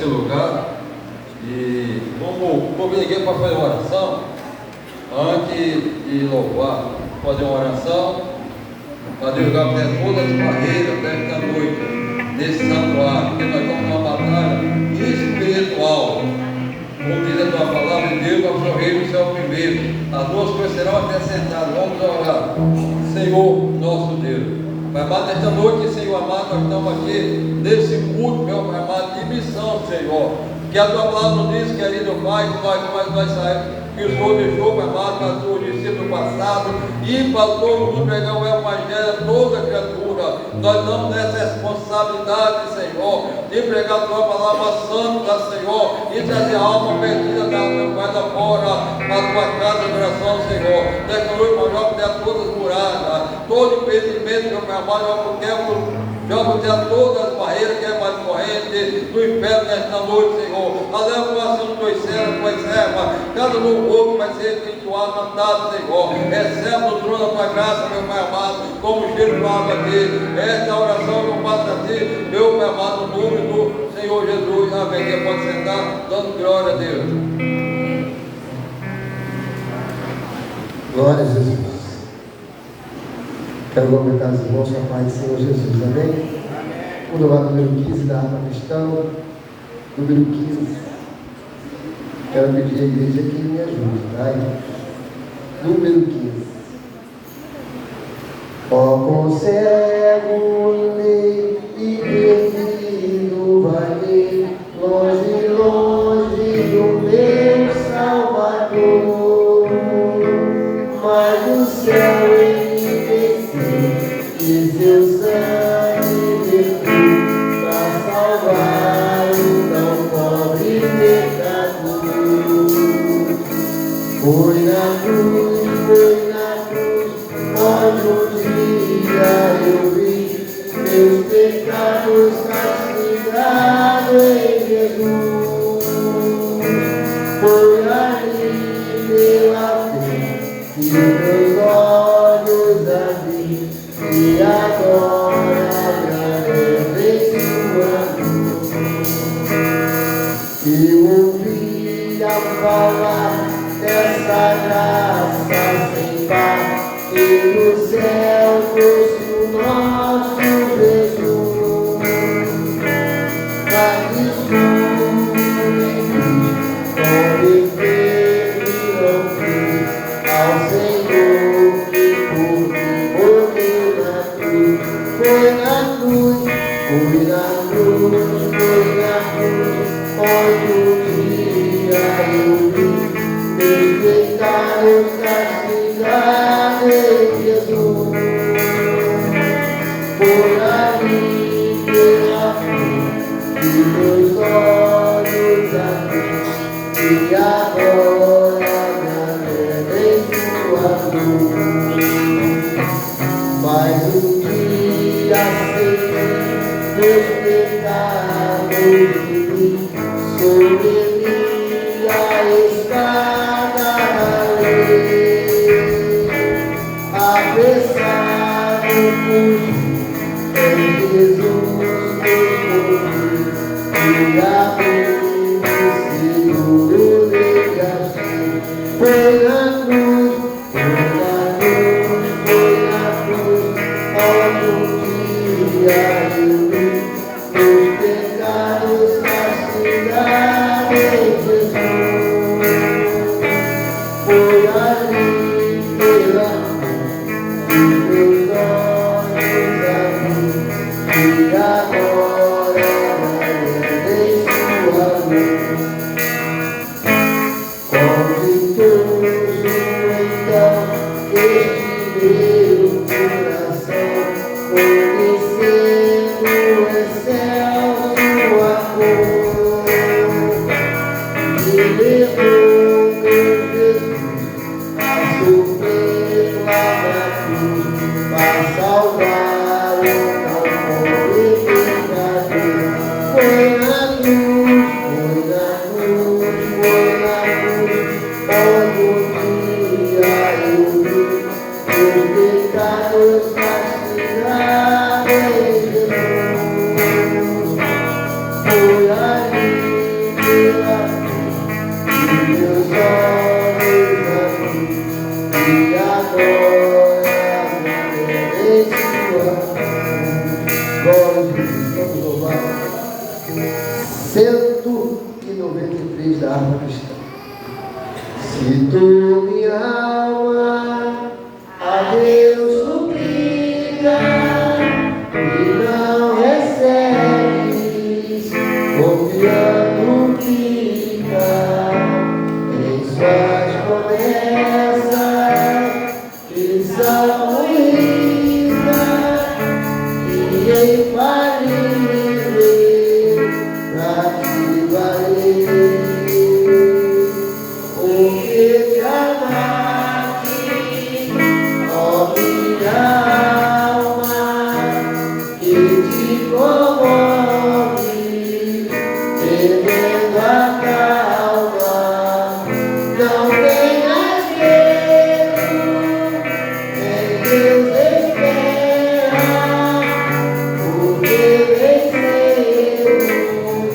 lugar e vamos convidar ninguém para fazer uma oração. Antes de louvar, fazer uma oração para derrubar todas as barreiras desta noite, desse santuário, porque nós estamos numa batalha espiritual. Como diz a tua palavra, Deus é o seu reino e o céu primeiro. As duas coisas serão acrescentadas. Vamos orar. Senhor, nosso Deus. Pai amado, nesta noite, Senhor amado, nós estamos aqui nesse culto, meu Pai amado, de missão, Senhor. Que a tua palavra nos diz, querido Pai, que nós saímos, que o Senhor deixou, Pai amado, para o discípulo passado, e para todo mundo pregar o Evangelho a toda criatura. Nós damos essa responsabilidade, Senhor, de pregar a tua palavra santa, Senhor, e trazer a alma perdida da meu Pai da fora, para a tua casa de oração, Senhor. Nesta noite, nós vamos ter todas as muralhas, todo impedimento, meu Pai amado, eu quero. Joga até todas as barreiras que é mais corrente do inferno nesta noite, Senhor. Além do coração dos teus servos, tuas servas, cada louvor que vai ser efetuado, mandado, Senhor. Recebe no trono da tua graça, meu Pai amado, como o cheiro de água aqui. Esta oração eu faço a ti, meu Pai amado, no nome do Senhor Jesus. Amém. Você pode sentar, dando glória a Deus. Glória a Jesus. Quero cumprimentar os irmãos com a paz do Senhor Jesus, amém? Vamos louvar o número 15 da Harpa Cristão, número 15. Quero pedir à igreja que me ajude, vai? Número 15. Ó concego lei e perdido vai longe, longe do meu Salvador, mas o céu e seu sangue verteu para salvar o tão pobre pecador. Foi na cruz, onde um dia eu vi meus pecados castigados em Jesus. Foi ali pela fé que meus olhos abri, e agora agradece sua dor. Eu ouvia falar dessa graça sem par, que no céu fosse o nosso Jesus. Mas descobri com perfeito não fui ao Senhor que por mim morreu na cruz. Foi na cruz, foi na cruz, foi na cruz, onde um dia eu vi meus pecados castigados em Jesus. Por ali pela fé que meus olhos abri, e agora agradeço sua dor. Mas um dia sei meus pecados de mim, sobre mim a espada da lei, apressado fugir, em Jesus meu correr, e abrir o seguro de achei. Foi na cruz, onde um dia eu vi meus pecados castigados em Jesus. Foi ali pela fé que meus olhos abri, e agora agradeço 193 da harpa cristã. Se tu, minha alma, a Deus suplica e não recebes, confiando fica em suas promessas que são ruínas e infalíveis pra te valer. Porque te amaste, ó minha alma, que te comove, perdendo a calma. Não tenhas medo, em Deus espera, porque vencemos,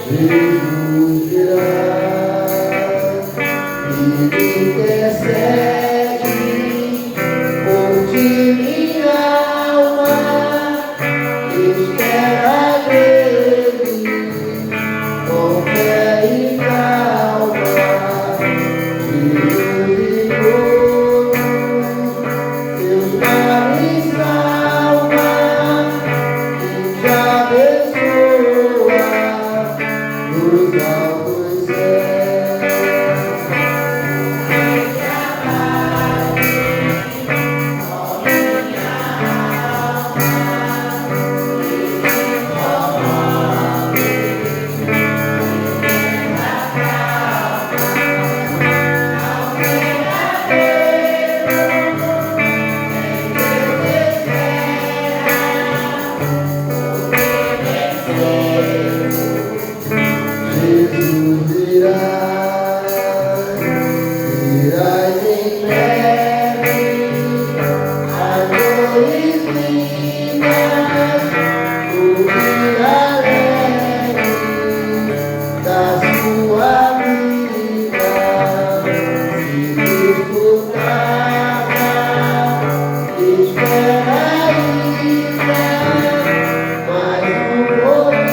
Jesus virá. Intercede por ti, minha alma, espera nele, com fé e calma, Jesus ligou, Deus me salva e te abençoa nos altos céus. Jesus virás em breve, as dores lindas, o dia alegre da sua vida, se desfrutava, espera ainda, mais um pouquinho.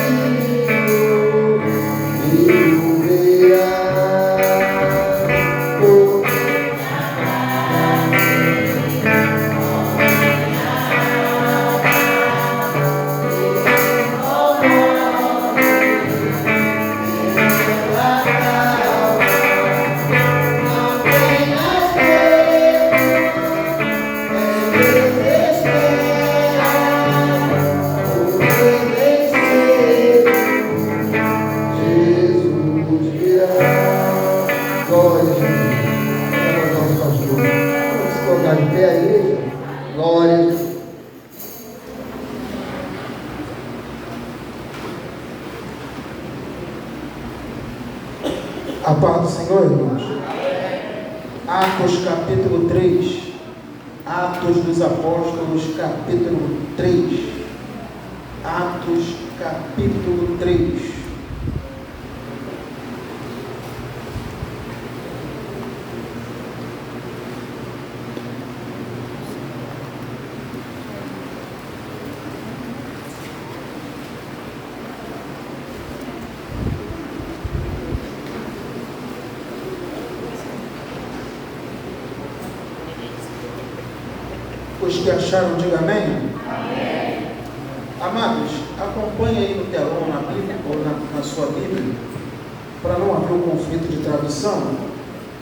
Glória a Jesus. Vamos se colocar de pé aí. Glória a Jesus. A paz do Senhor, irmãos. Atos capítulo 3. Atos dos Apóstolos capítulo 3. Atos capítulo 3. Os que acharam, diga amém. Amém. Amados, acompanhe aí no telão, na Bíblia, ou na sua Bíblia, para não haver um conflito de tradução.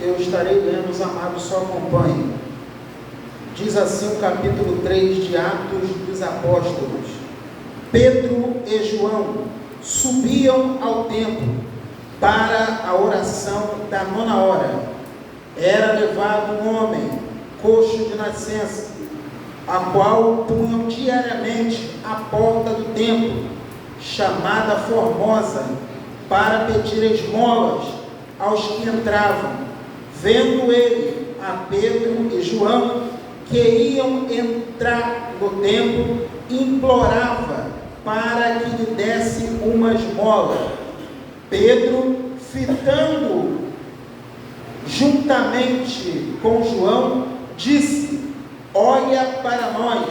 Eu estarei lendo, os amados só acompanhem. Diz assim o capítulo 3 de Atos dos Apóstolos: Pedro e João subiam ao templo para a oração da 9ª hora. Era levado um homem coxo de nascença, a qual punham diariamente à porta do templo, chamada Formosa, para pedir esmolas aos que entravam. Vendo ele a Pedro e João, que iam entrar no templo, implorava para que lhe desse uma esmola. Pedro, fitando juntamente com João, disse: olha para nós.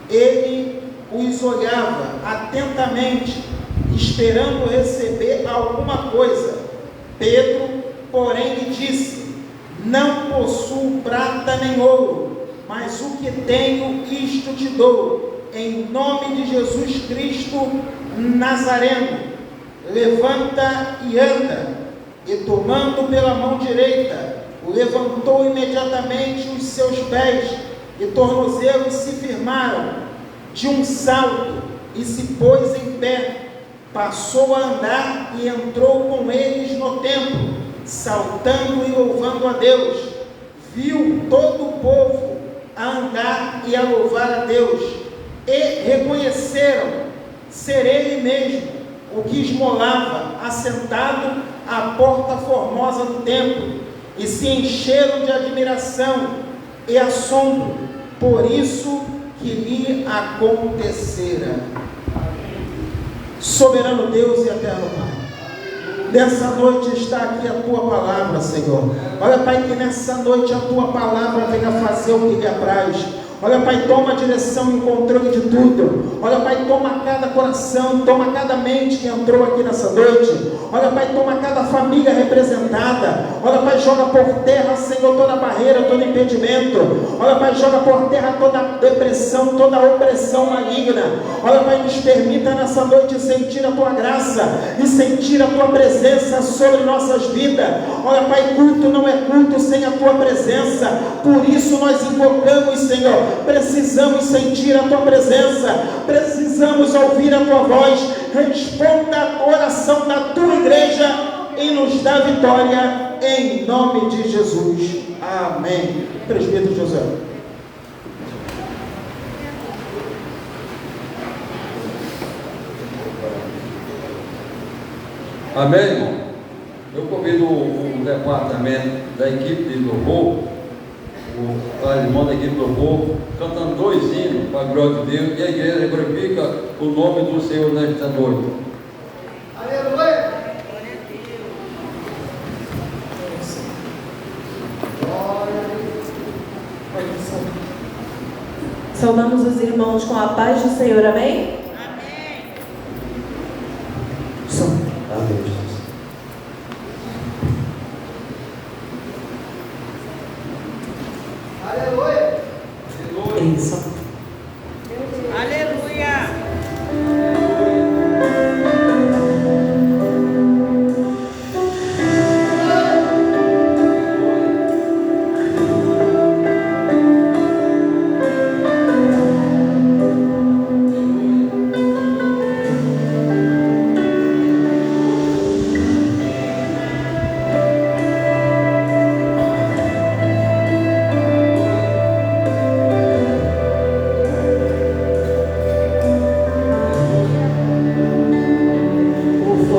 Ele os olhava atentamente esperando receber alguma coisa. Pedro, porém, lhe disse: não possuo prata nem ouro, mas o que tenho, isto te dou. Em nome de Jesus Cristo Nazareno, levanta e anda. E tomando pela mão direita, levantou imediatamente os seus pés, e tornozelos se firmaram de um salto, e se pôs em pé. Passou a andar e entrou com eles no templo, saltando e louvando a Deus. Viu todo o povo a andar e a louvar a Deus, e reconheceram ser ele mesmo o que esmolava, assentado à porta formosa do templo, e se encheram de admiração e assombro por isso que lhe acontecera. Soberano Deus e eterno Pai, nessa noite está aqui a Tua palavra, Senhor. Olha, Pai, que nessa noite a Tua palavra venha fazer o que lhe apraz. Olha, Pai, toma a direção e o controle de tudo. Olha, Pai, toma cada coração, toma cada mente que entrou aqui nessa noite. Olha, Pai, toma cada família representada. Olha, Pai, joga por terra, Senhor, toda barreira, todo impedimento. Olha, Pai, joga por terra toda depressão, toda opressão maligna. Olha, Pai, nos permita nessa noite sentir a Tua graça e sentir a Tua presença sobre nossas vidas. Olha, Pai, culto não é culto sem a Tua presença. Por isso nós invocamos, Senhor, precisamos sentir a Tua presença, precisamos ouvir a Tua voz. Responda a oração da Tua igreja e nos dá vitória, em nome de Jesus. Amém. Presbítero José. Amém, irmão? Eu convido o departamento da equipe de louvor, a irmã da equipe do louvor, cantando 2 hinos para a glória de Deus, e a igreja glorifica o nome do Senhor nesta noite. Aleluia! Saudamos os irmãos com a paz do Senhor, amém? Amém, Jesus. Aleluia! Isso. Aleluia!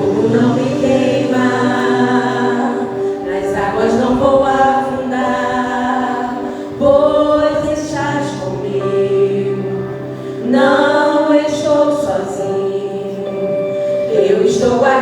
Seu nome é Jeová.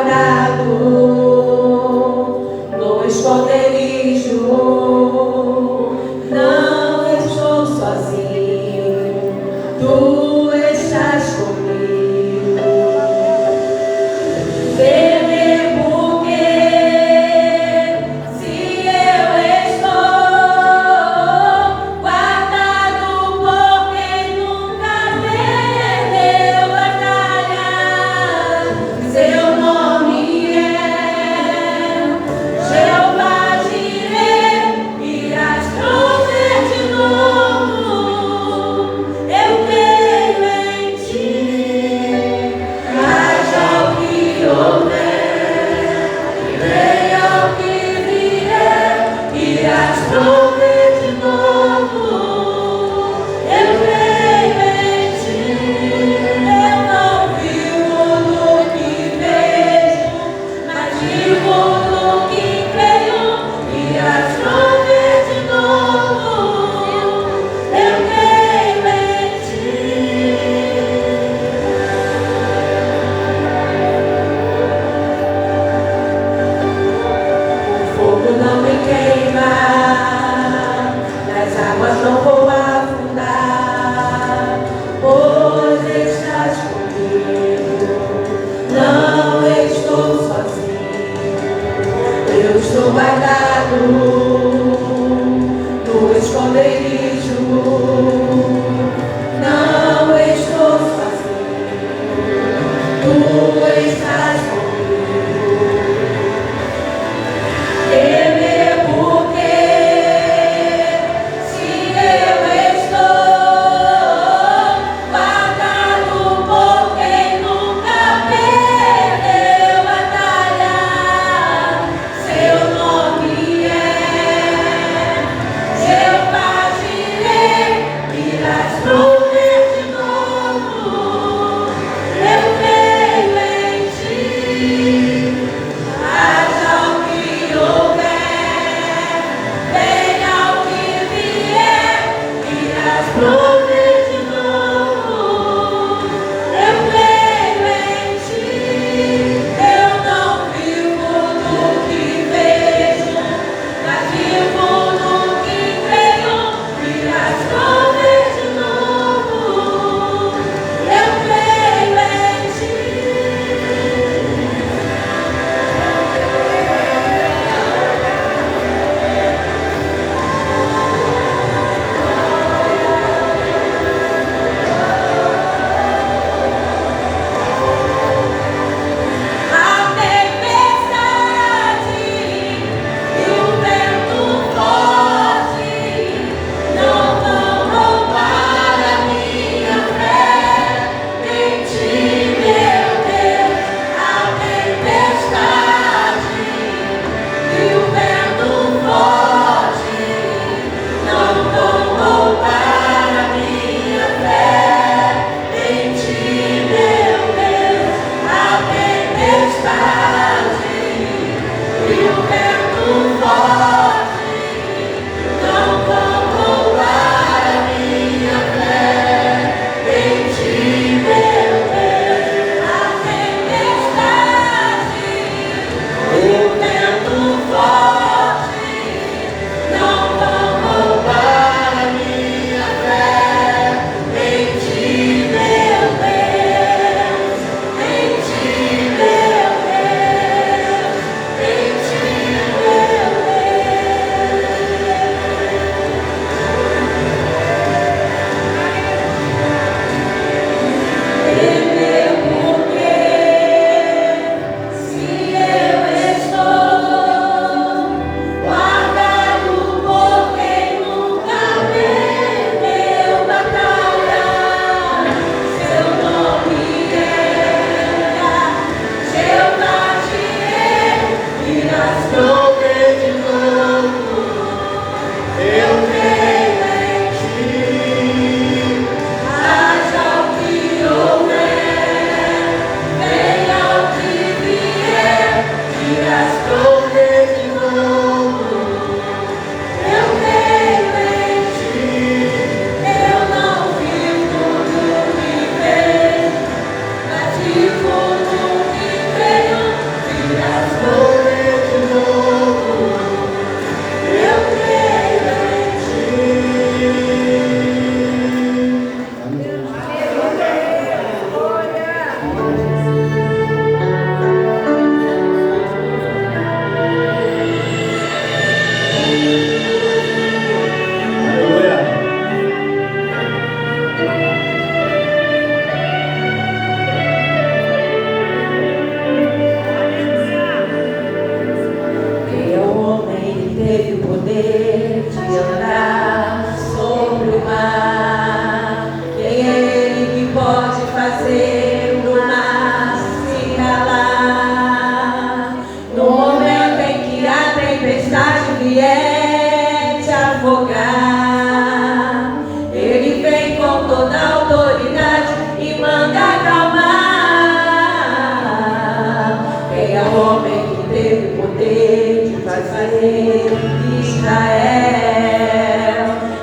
homem que teve o poder de fazer Israel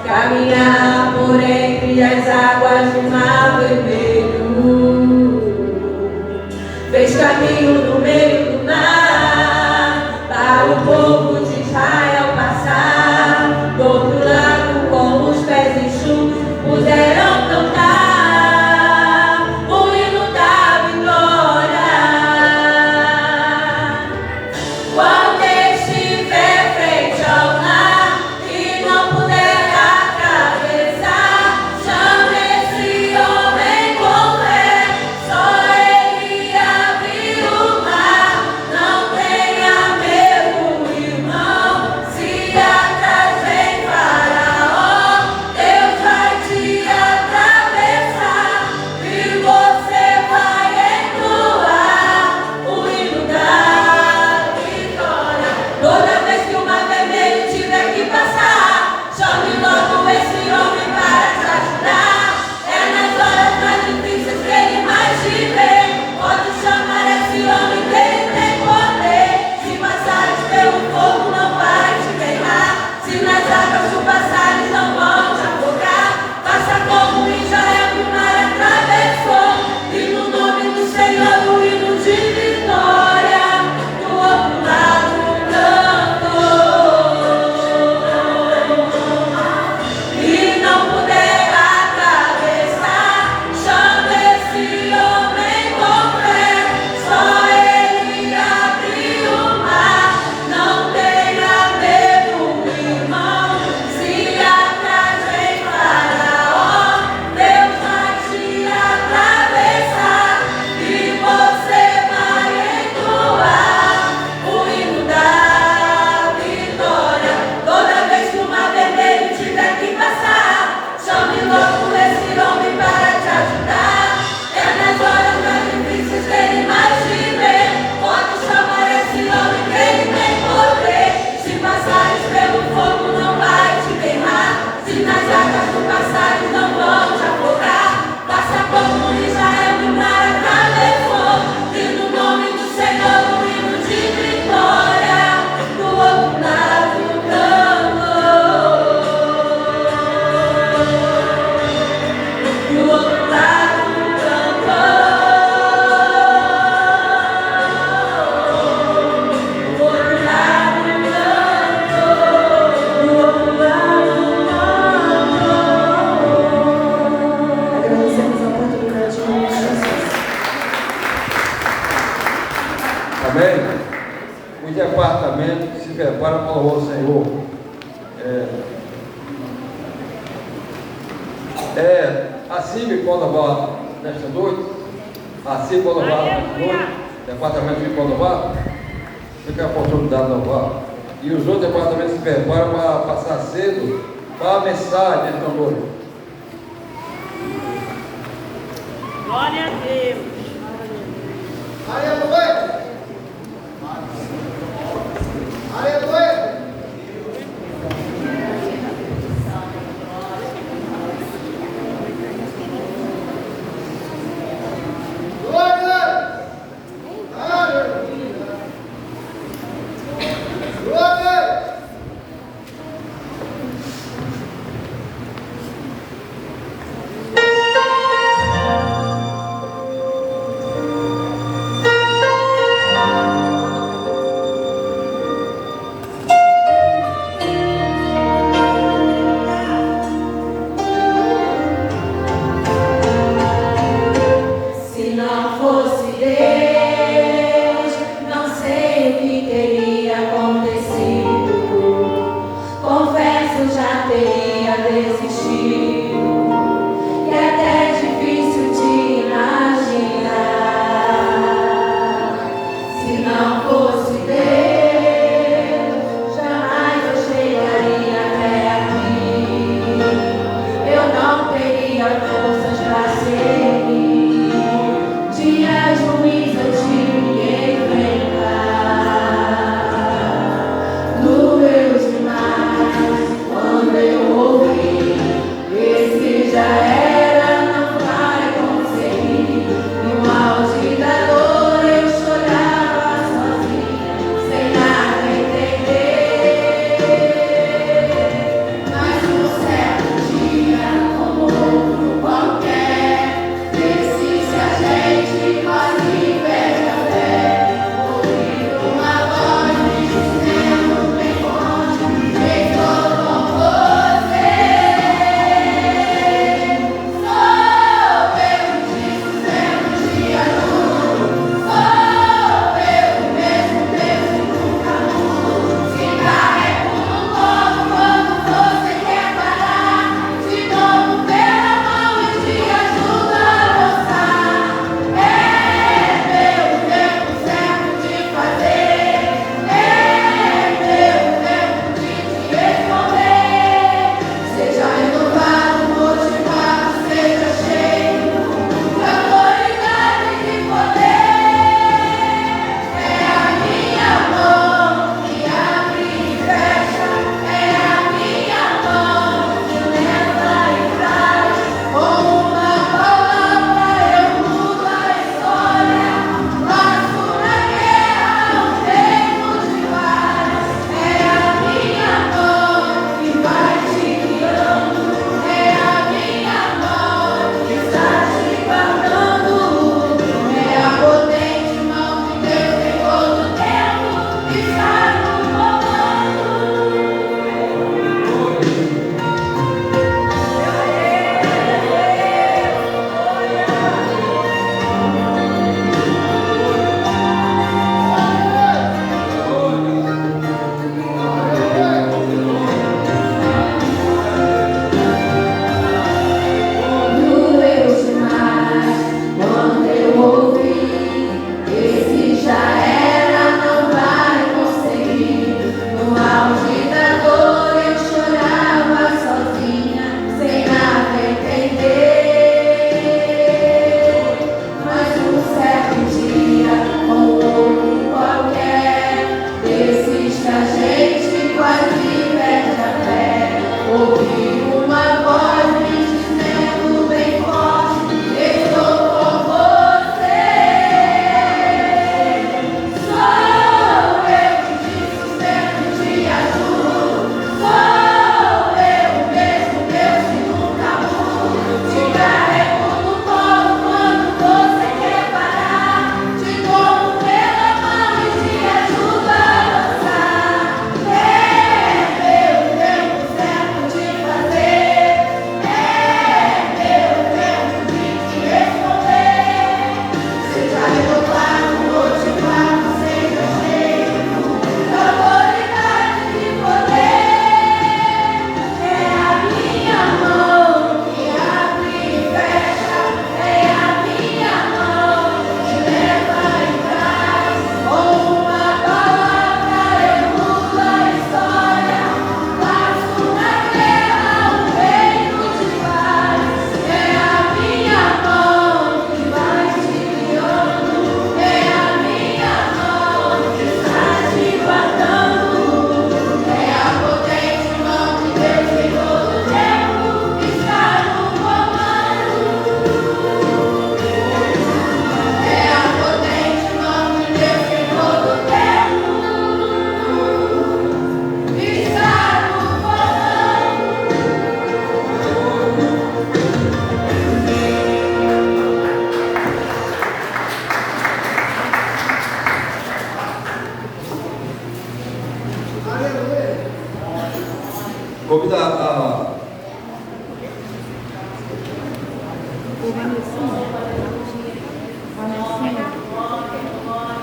caminhar por entre as águas do Mar Vermelho. Fez caminho no meio do mar para o povo de Israel passar. Do outro lado, com os pés enxutos, puderam cantar o hino da vitória. Quando estiver frente ao mar e não puder atravessar, chame esse homem com fé, só ele abriu o mar. Não tenha medo, irmão, se atrás vem Faraó, Deus vai te atravessar e você vai entoar o hino da vitória. Toda vez que o Mar Vermelho tiver que passar, chame logo esse homem para te ajudar. É nas horas mais difíceis que ele mais te vê. Pode chamar esse homem que ele tem poder. Se passares pelo fogo não vai te queimar. Se nas águas tu passares não vão te afogar. Faça como Israel que o mar atravessou. E no nome do Senhor o hino de vitória. Do outro lado e não puder atravessar, chame esse homem com fé, só ele abriu o mar. Não tenha medo, irmão, se atrás vem Faraó, Deus vai te atravessar e você vai entoar o hino da vitória. Toda vez que o Mar Vermelho tiver que passar, chame logo esse homem para te ajudar. É nas horas mais difíceis que ele mais te vê. Pode chamar esse homem que ele tem poder. Se passares pelo fogo não vai te queimar. Se nas águas tu passares não vão te afogar. Faça como Israel no mar atravessou. E no nome do Senhor o hino de vitória. Do outro lado do campo. Do outro lado do campo. Do outro lado do campo. Do outro lado do campo. Agradecemos a oportunidade de Jesus. Amém? Os departamentos se preparam para o louvor do Senhor. Assim quando vai nesta noite, assim quando vai nesta noite, departamento de quando vai, fica a oportunidade de louvar. E os outros departamentos se preparam para passar cedo para a mensagem esta noite. Glória a Deus. Aleluia! Aleluia! Glória! Aleluia! Glória!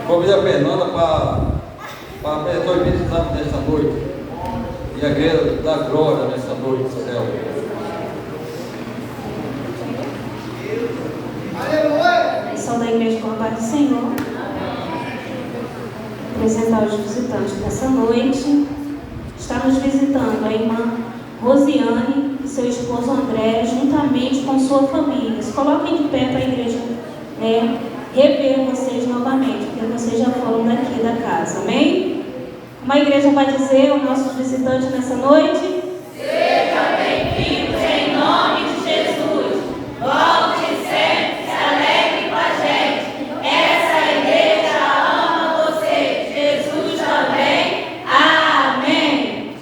Convida a Fernanda para apresentar o Espírito Santo nesta noite. E a igreja da glória nesta noite do céu. Pessoal da igreja com a paz do Senhor. Apresentar os visitantes dessa noite. Estamos visitando a irmã Rosiane e seu esposo André, juntamente com sua família. Se coloquem de pé para a igreja rever vocês novamente, porque vocês já foram daqui da casa, amém? Como a igreja vai dizer aos nossos visitantes nessa noite? Seja bem-vindos em nome de Jesus. Volte sempre, se alegre com a gente. Essa igreja ama você. Jesus também. Amém.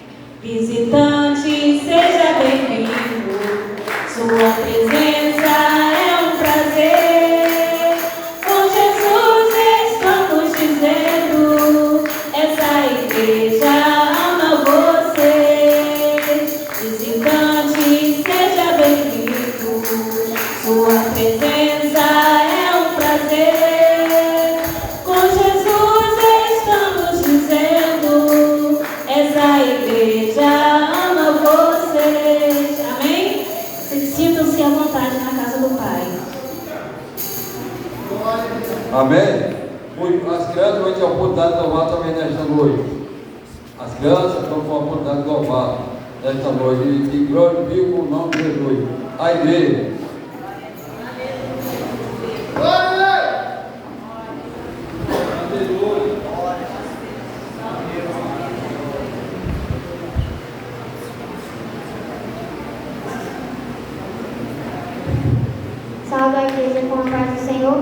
Visitante, seja bem-vindo. Sua presença é um prazer. Com Jesus estamos dizendo, essa igreja ama você. Visitante, seja bem-vindo. Sua presença é um prazer. Com Jesus estamos dizendo, essa igreja ama vocês. Amém? Sintam-se à vontade na casa do Pai. Amém? As crianças vão ter a oportunidade de louvar também nesta noite. As crianças vão ter a oportunidade de louvar nesta noite. E glorifico o nome de Jesus. A igreja. Salve a igreja com a paz do Senhor.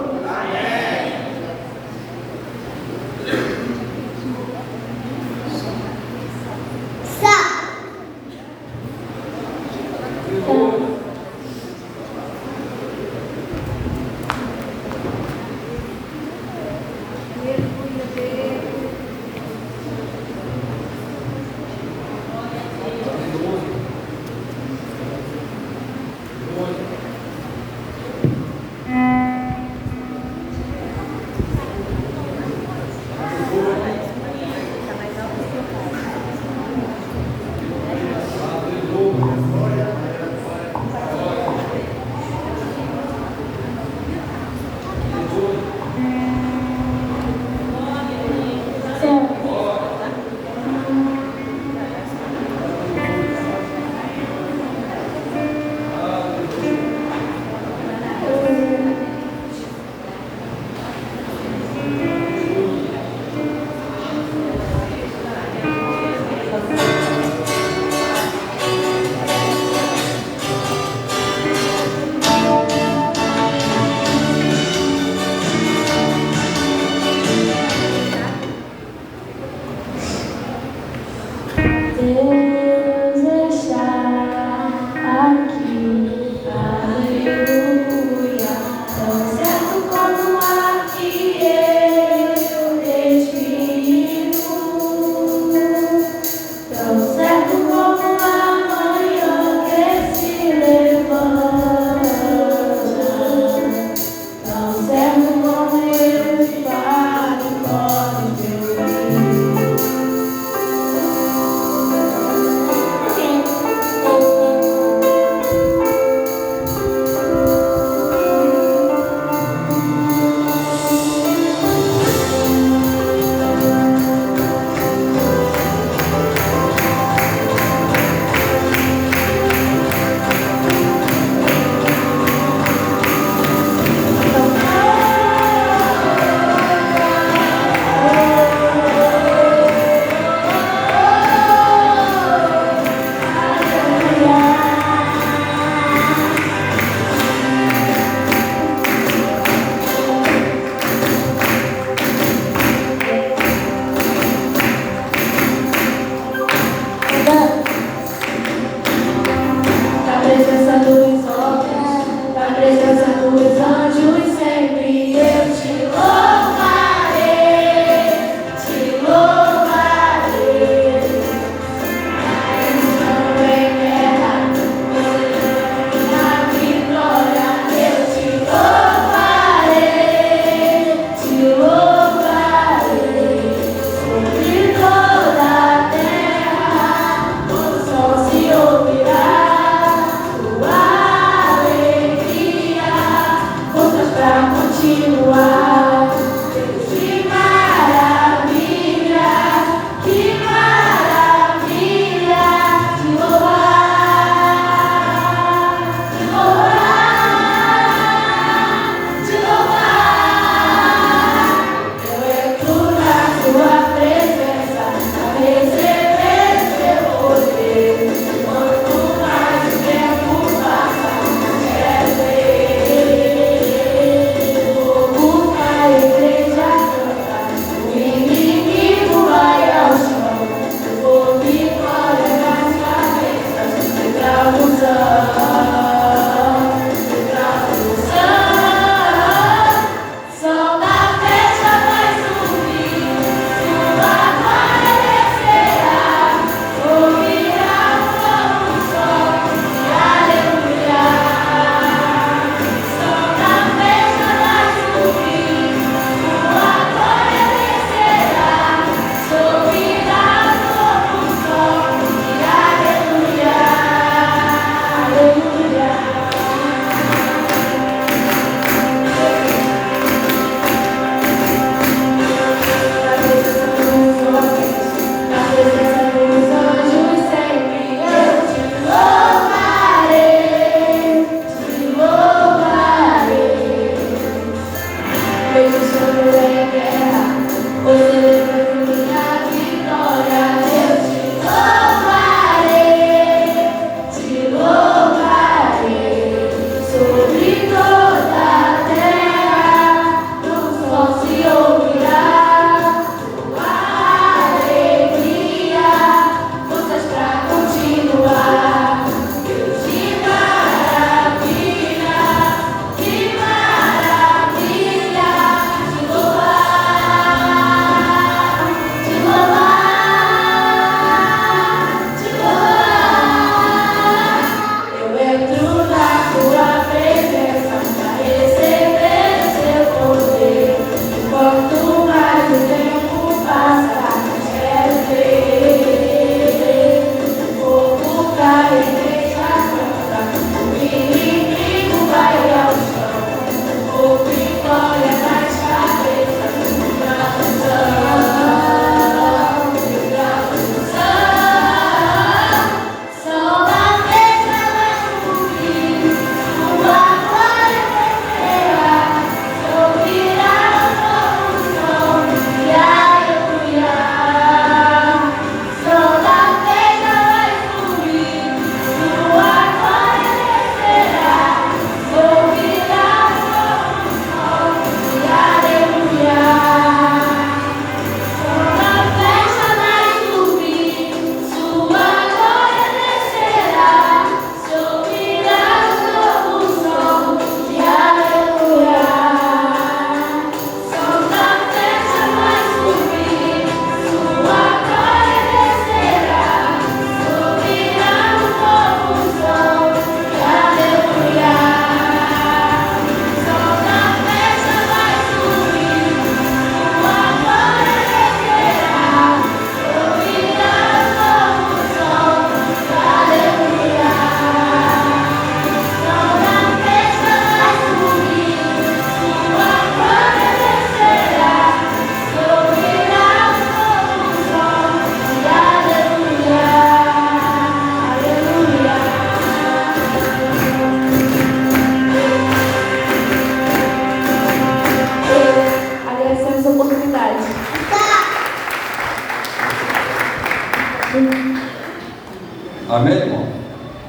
Amém, irmão?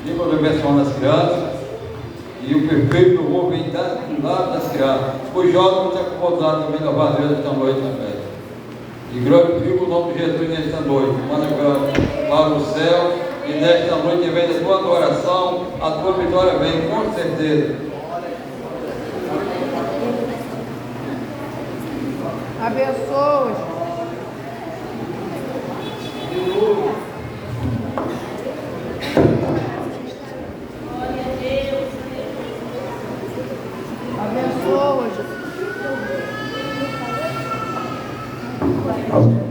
E quando abençoando as crianças, e o perfeito louvor vem do lado das crianças. Os jovens estão acomodados também, louvar a Deus esta noite também. E glorifico o nome de Jesus nesta noite. Manda glória para o céu. E nesta noite vem da tua adoração, a tua vitória vem, com certeza. Abençoe. Abençoa, Jesus. Amém.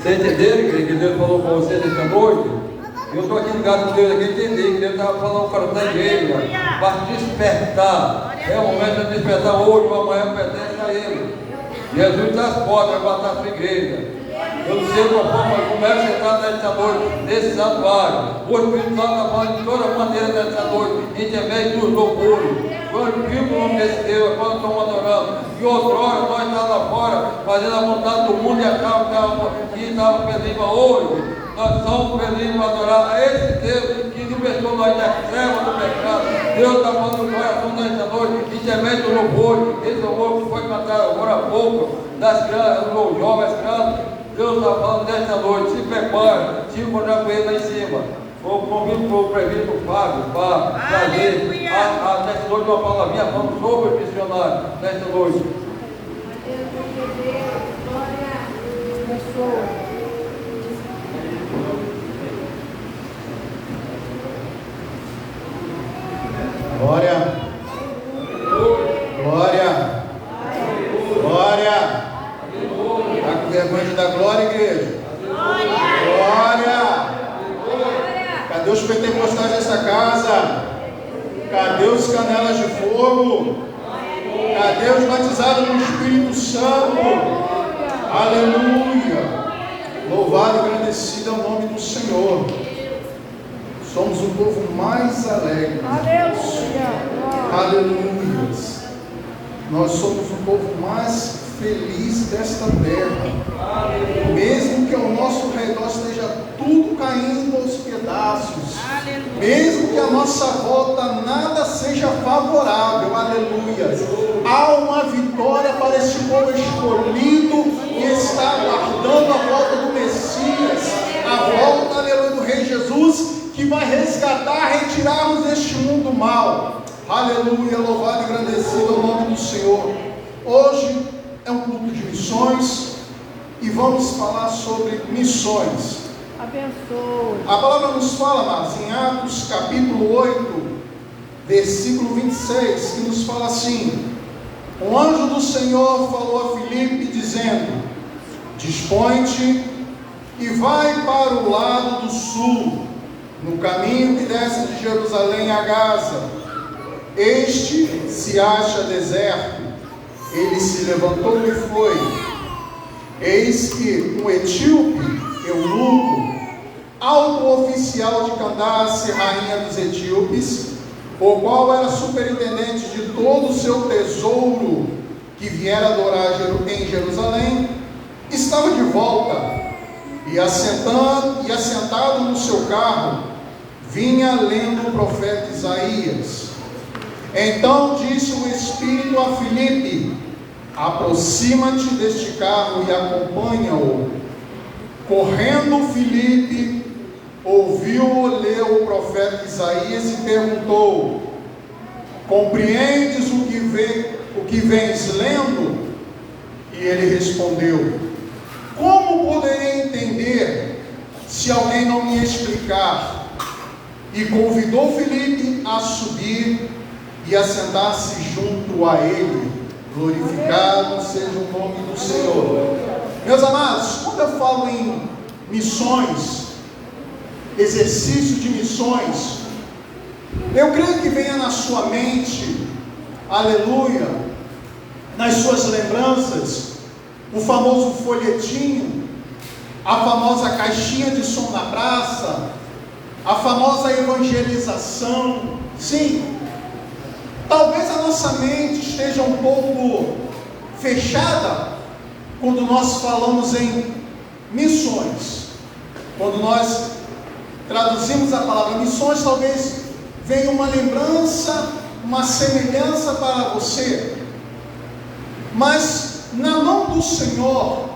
Vocês entenderam, igreja, que Deus falou para vocês essa noite? Eu estou aqui ligado com Deus aqui, entendi que Deus estava falando para a igreja, para despertar. É o momento de despertar hoje, ou amanhã pertence a Ele. Jesus está às portas, vai matar a sua igreja. Eu não sei qual forma, como é que você está nessa noite, nesse santuário. O Espírito Santo está falando de toda maneira nessa noite, intermédio dos louvores. Glorifica o nome desse Deus, quando estamos adorando. E outrora nós estávamos lá fora, fazendo a vontade do mundo e achávamos que estávamos felizes, mas hoje nós somos felizes para adorar a esse Deus que libertou nós da treva do pecado. Deus está falando no coração nessa noite, intermédio do louvor, esse louvor que foi cantado agora há pouco, das crianças, dos jovens crianças. Deus está falando nessa noite, se prepare, se encontrar com ele lá em cima. Vou convido para o prefeito Fábio para trazer nessa noite uma palavrinha falando sobre o missionário nessa noite. Glória. Glória. Glória. Está com vergonha de dar glória, igreja? Glória. Cadê os pentecostais dessa casa? Cadê os canelas de fogo? Cadê os batizados no Espírito Santo? Aleluia. Louvado e agradecido é o nome do Senhor. Somos o povo mais alegre. Aleluia. Aleluia. Nós somos o povo mais feliz desta terra. Mesmo que ao nosso redor esteja tudo caindo aos pedaços. Mesmo que a nossa volta nada seja favorável. Aleluia. Há uma vitória para este povo escolhido que está aguardando a volta do Messias. A volta, aleluia, do Rei Jesus, que vai resgatar, retirar-nos deste mundo mal. Aleluia, louvado e agradecido ao nome do Senhor. Hoje é um culto de missões e vamos falar sobre missões. Abençoe. A palavra nos fala, amados, em Atos capítulo 8, versículo 26, que nos fala assim: um anjo do Senhor falou a Filipe dizendo: dispõe-te e vai para o lado do sul, no caminho que desce de Jerusalém a Gaza. Este se acha deserto. Ele se levantou e foi. Eis que um etíope, eunuco, alto oficial de Candace, rainha dos etíopes, o qual era superintendente de todo o seu tesouro que viera adorar em Jerusalém, estava de volta e assentado no seu carro, vinha lendo o profeta Isaías. Então disse o Espírito a Filipe: aproxima-te deste carro e acompanha-o. Correndo Filipe, ouviu ler o profeta Isaías e perguntou: compreendes o que vens lendo? E ele respondeu: como poderei entender se alguém não me explicar? E convidou Filipe a subir e a sentar-se junto a ele. Glorificado seja o nome do Senhor. Meus amados, quando eu falo em missões, exercício de missões, eu creio que venha na sua mente, aleluia, nas suas lembranças, o famoso folhetinho, a famosa caixinha de som na praça, a famosa evangelização. Sim, talvez a nossa mente esteja um pouco fechada quando nós falamos em missões. Quando nós traduzimos a palavra missões, talvez venha uma lembrança, uma semelhança para você. Mas na mão do Senhor,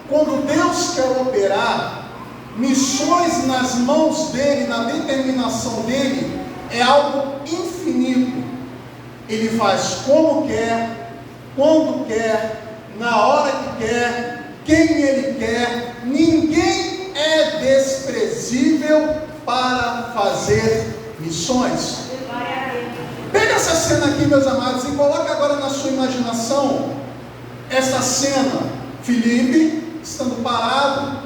quando Deus quer operar missões nas mãos dele, na determinação dele, é algo infinito. Ele faz como quer, quando quer, na hora que quer, quem ele quer. Ninguém é desprezível para fazer missões. Pega essa cena aqui, meus amados, e coloque agora na sua imaginação essa cena. Filipe estando parado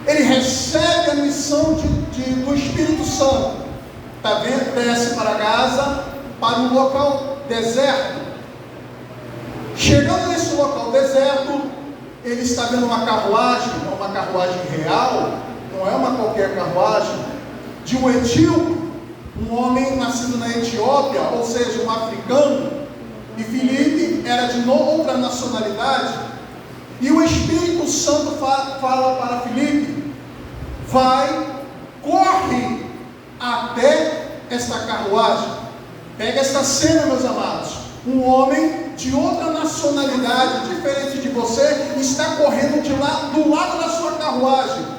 ele recebe a missão do Espírito Santo. Tá vendo? Desce para Gaza, para um local deserto. Chegando nesse local deserto, ele está vendo uma carruagem real, não é uma qualquer carruagem, de um etíope, um homem nascido na Etiópia, ou seja, um africano. E Filipe era de outra nacionalidade. E o Espírito Santo fala para Filipe: corre até esta carruagem. Pega esta cena, meus amados. Um homem de outra nacionalidade, diferente de você, está correndo do lado da sua carruagem.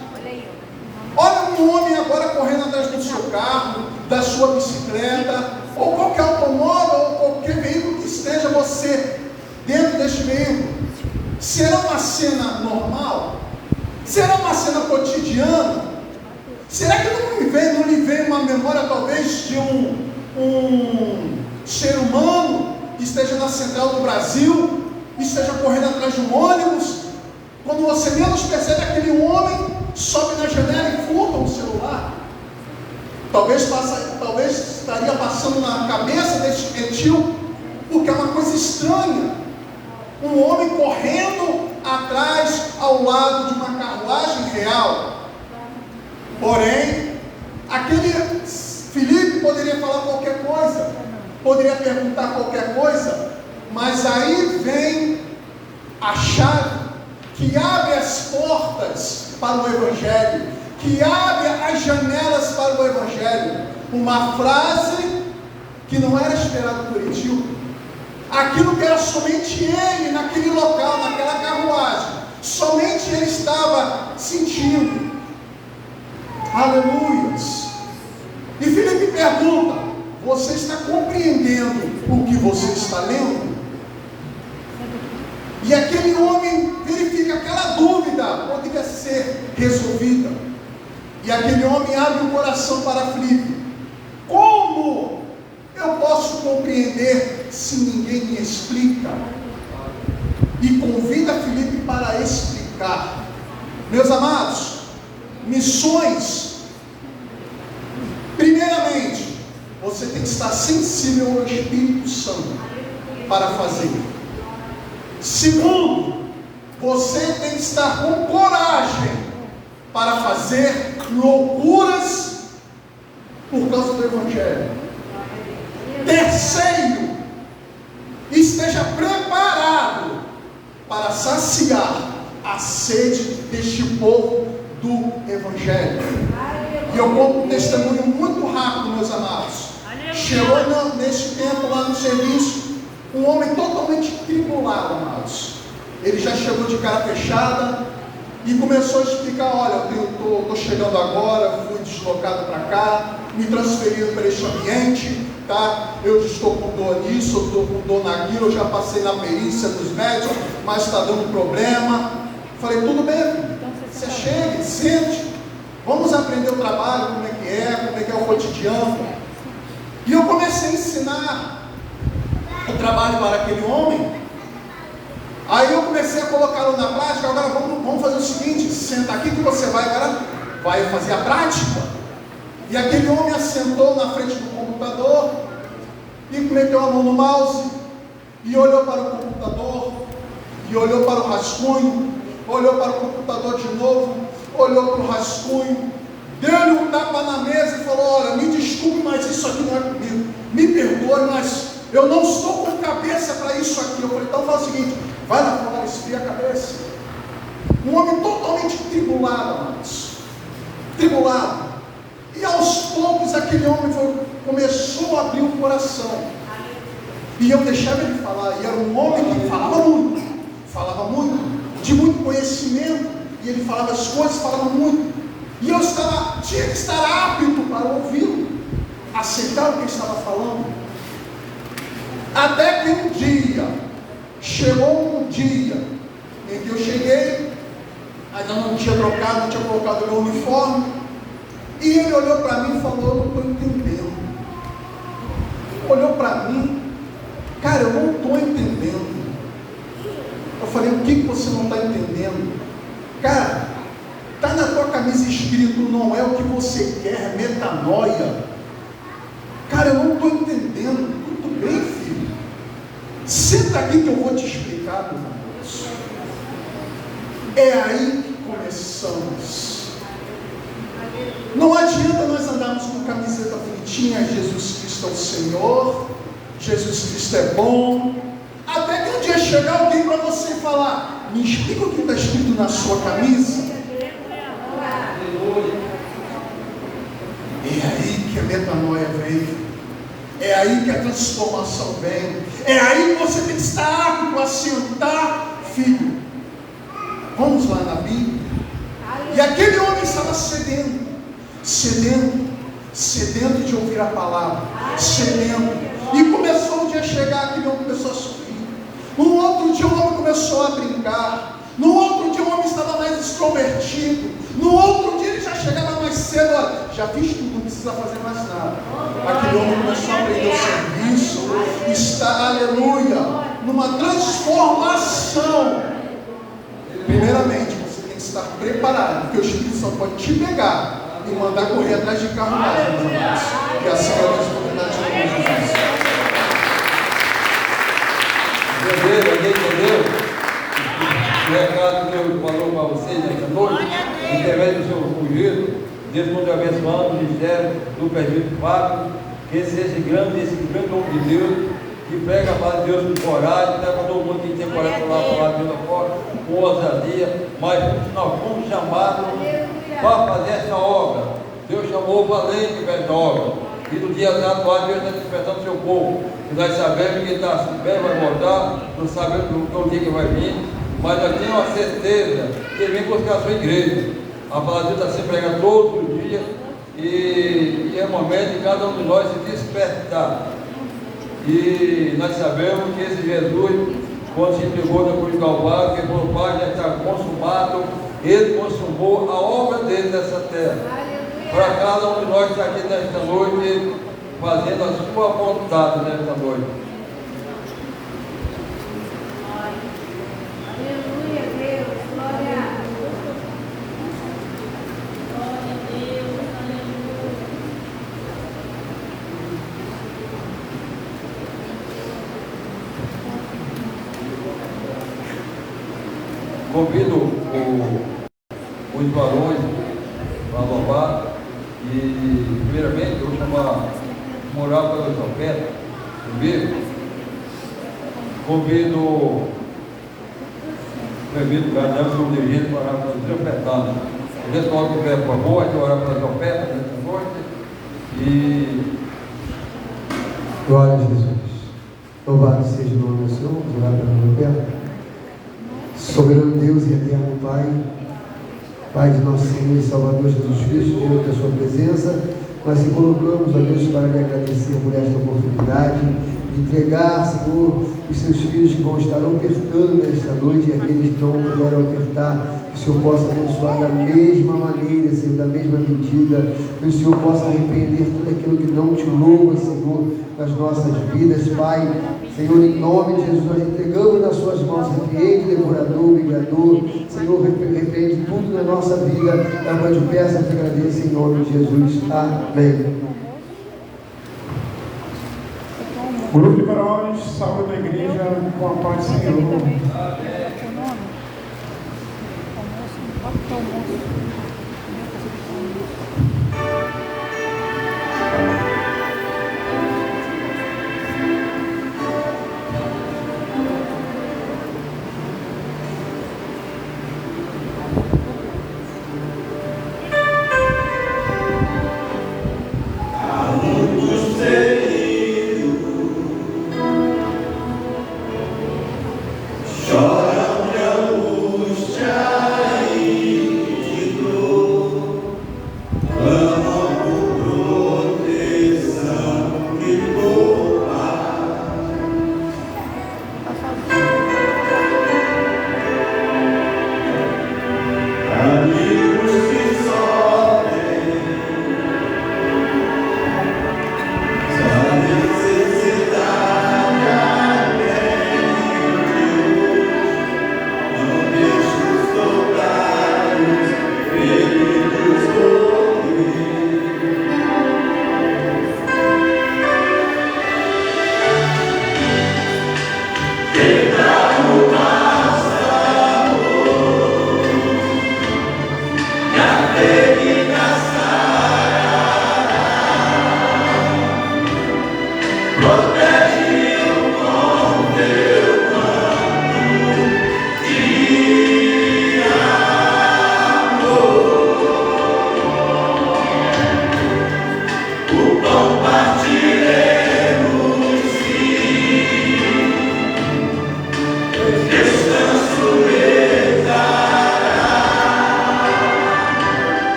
Olha um homem agora correndo atrás do seu carro, da sua bicicleta, ou qualquer automóvel, ou qualquer veículo que esteja você dentro deste veículo. Será uma cena normal? Será uma cena cotidiana? Será que não lhe vem uma memória talvez de um ser humano que esteja na central do Brasil, esteja correndo atrás de um ônibus? Quando você menos percebe, aquele homem sobe na janela e furta o celular. Talvez estaria passando na cabeça deste etíope, porque é uma coisa estranha. Um homem correndo atrás, ao lado de uma carruagem real. Porém, aquele Filipe poderia falar qualquer coisa, poderia perguntar qualquer coisa, mas aí vem a chave que abre as portas para o Evangelho, que abre as janelas para o Evangelho. Uma frase que não era esperada por etíope. Aquilo que era somente ele, naquele local, naquela carruagem, somente ele estava sentindo. Aleluias. E Filipe pergunta: você está compreendendo o que você está lendo? E aquele homem verifica aquela dúvida poderia ser resolvida. E aquele homem abre o coração para Filipe. Como eu posso compreender se ninguém me explica? E convida Filipe para explicar. Meus amados, missões, primeiramente, você tem que estar sensível ao Espírito Santo para fazer. Segundo, você tem que estar com coragem para fazer loucuras por causa do Evangelho. Terceiro, esteja preparado para saciar a sede deste povo do Evangelho. E eu conto um testemunho muito rápido, meus amados. Chegou neste tempo lá no serviço um homem totalmente tribulado, amados. Ele já chegou de cara fechada e começou a explicar: olha, eu estou chegando agora, fui deslocado para cá, me transferiram para este ambiente, tá? Eu estou com dor nisso, eu estou com dor naquilo, eu já passei na perícia dos médicos, mas está dando problema. Falei: tudo bem, você chega, sente, vamos aprender o trabalho, como é que é o cotidiano. E eu comecei a ensinar o trabalho para aquele homem. Aí eu comecei a colocá-lo na prática. Agora vamos fazer o seguinte: senta aqui que você vai fazer a prática. E aquele homem assentou na frente do computador e meteu a mão no mouse e olhou para o computador e olhou para o rascunho, olhou para o computador de novo, olhou para o rascunho, deu-lhe um tapa na mesa e falou: olha, me desculpe, mas isso aqui não é comigo, me perdoe, mas eu não estou com cabeça para isso aqui. Eu falei: então faz o seguinte, vai lá fora, esfria a cabeça. Um homem totalmente tribulado, amados, tribulado. E aos poucos aquele homem começou a abrir o coração. E eu deixava ele falar. E era um homem que falava muito, de muito conhecimento. E ele falava as coisas, falava muito. E eu tinha que estar apto para ouvi-lo, aceitar o que ele estava falando. Até que chegou um dia em que eu cheguei, ainda não tinha colocado o meu uniforme. E ele olhou para mim e falou: eu não estou entendendo. Olhou para mim: cara, eu não estou entendendo. Eu falei: o que você não está entendendo? Cara, está na tua cabeça camisa escrito não é o que você quer, metanoia. Cara, eu não estou entendendo. Tudo bem, filho? Senta aqui que eu vou te explicar, meu irmão. É aí que começamos. Não adianta nós andarmos com camiseta bonitinha, Jesus Cristo é o Senhor, Jesus Cristo é bom, até que um dia chegar alguém para você e falar: me explica o que está escrito na sua camisa. É aí que a metanoia vem, é aí que a transformação vem, é aí que você tem que estar apto para sentar, filho. Vamos lá na Bíblia. E aquele homem estava sedento de ouvir a palavra, sedento. E começou um dia a chegar, aquele homem começou a sorrir. No outro dia o homem começou a brincar. No outro dia o homem estava mais extrovertido. No outro dia ele já chegava mais cedo. Olha, já fiz tudo, não precisa fazer mais nada. Aquele homem começou a aprender o serviço. Está, aleluia, numa transformação. Primeiramente, você tem que estar preparado, porque o Espírito Santo pode te pegar e mandar correr atrás de carro mais, meus amados. Que assim é a responsabilidade de Jesus. Entendeu? O recado que eu falou para vocês nessa noite, através do seu fugido, Deus nos abençoando o ministério do presbítero Fábio, que esse grande homem de Deus, que prega a palavra de Deus com coragem, leva todo mundo que tem coragem para falar de Deus lá fora, com ousadia, mas nós fomos chamados para fazer essa obra. Deus chamou o valente para essa obra. E no dia atual, Deus está despertando o seu povo. E nós sabemos que está bem, vai voltar, não sabemos o dia que vai vir, mas nós temos a certeza que ele vem buscar a sua igreja. A palavra de Deus está sendo pregada todos os dias, e é o momento de cada um de nós se despertar. E nós sabemos que esse Jesus, quando se entregou na cruz de Calvário, que falou: Pai, já está consumado, ele consumou a obra dele nessa terra. Para cada um de nós que está aqui nesta noite, fazendo a sua vontade nesta noite. Aleluia, Deus, glória. Glória a Deus, aleluia. Convido os varões para louvar. E primeiramente eu vou chamar moral pelas ofertas. Primeiro, convido o Gadão e o dirigente para orar pelas ofertas. O pessoal que tiver por favor, vai orar pelas ofertas nessa noite. E glória a Jesus. Louvado seja o nome do Senhor. Vamos orar pela oferta. Soberano Deus e eterno Pai, Pai de nosso Senhor e Salvador Jesus Cristo, diante da sua presença, nós se colocamos, ó Deus, para lhe agradecer por esta oportunidade de entregar, Senhor, os seus filhos que vão estar ofertando nesta noite, e aqueles que não puderam ofertar, que o Senhor possa abençoar da mesma maneira, Senhor, da mesma medida, que o Senhor possa arrepender tudo aquilo que não te louva, Senhor, nas nossas vidas, Pai. Senhor, em nome de Jesus, nós entregamos nas suas mãos, repreende, devorador, migrador, Senhor, repreende tudo na nossa vida, é o que eu te peço e te agradeço em nome de Jesus. Amém. O grupo de varões, saúde da igreja, com a paz do Senhor. Chora a angústia e de dor.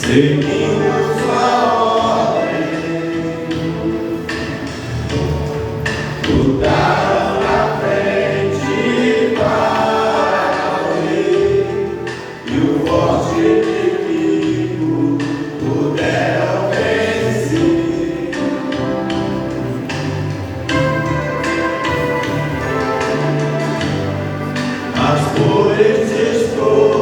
seguimos a ordem, lutaram na frente para ouvir, e o forte inimigo puderam vencer. Mas por esse esforço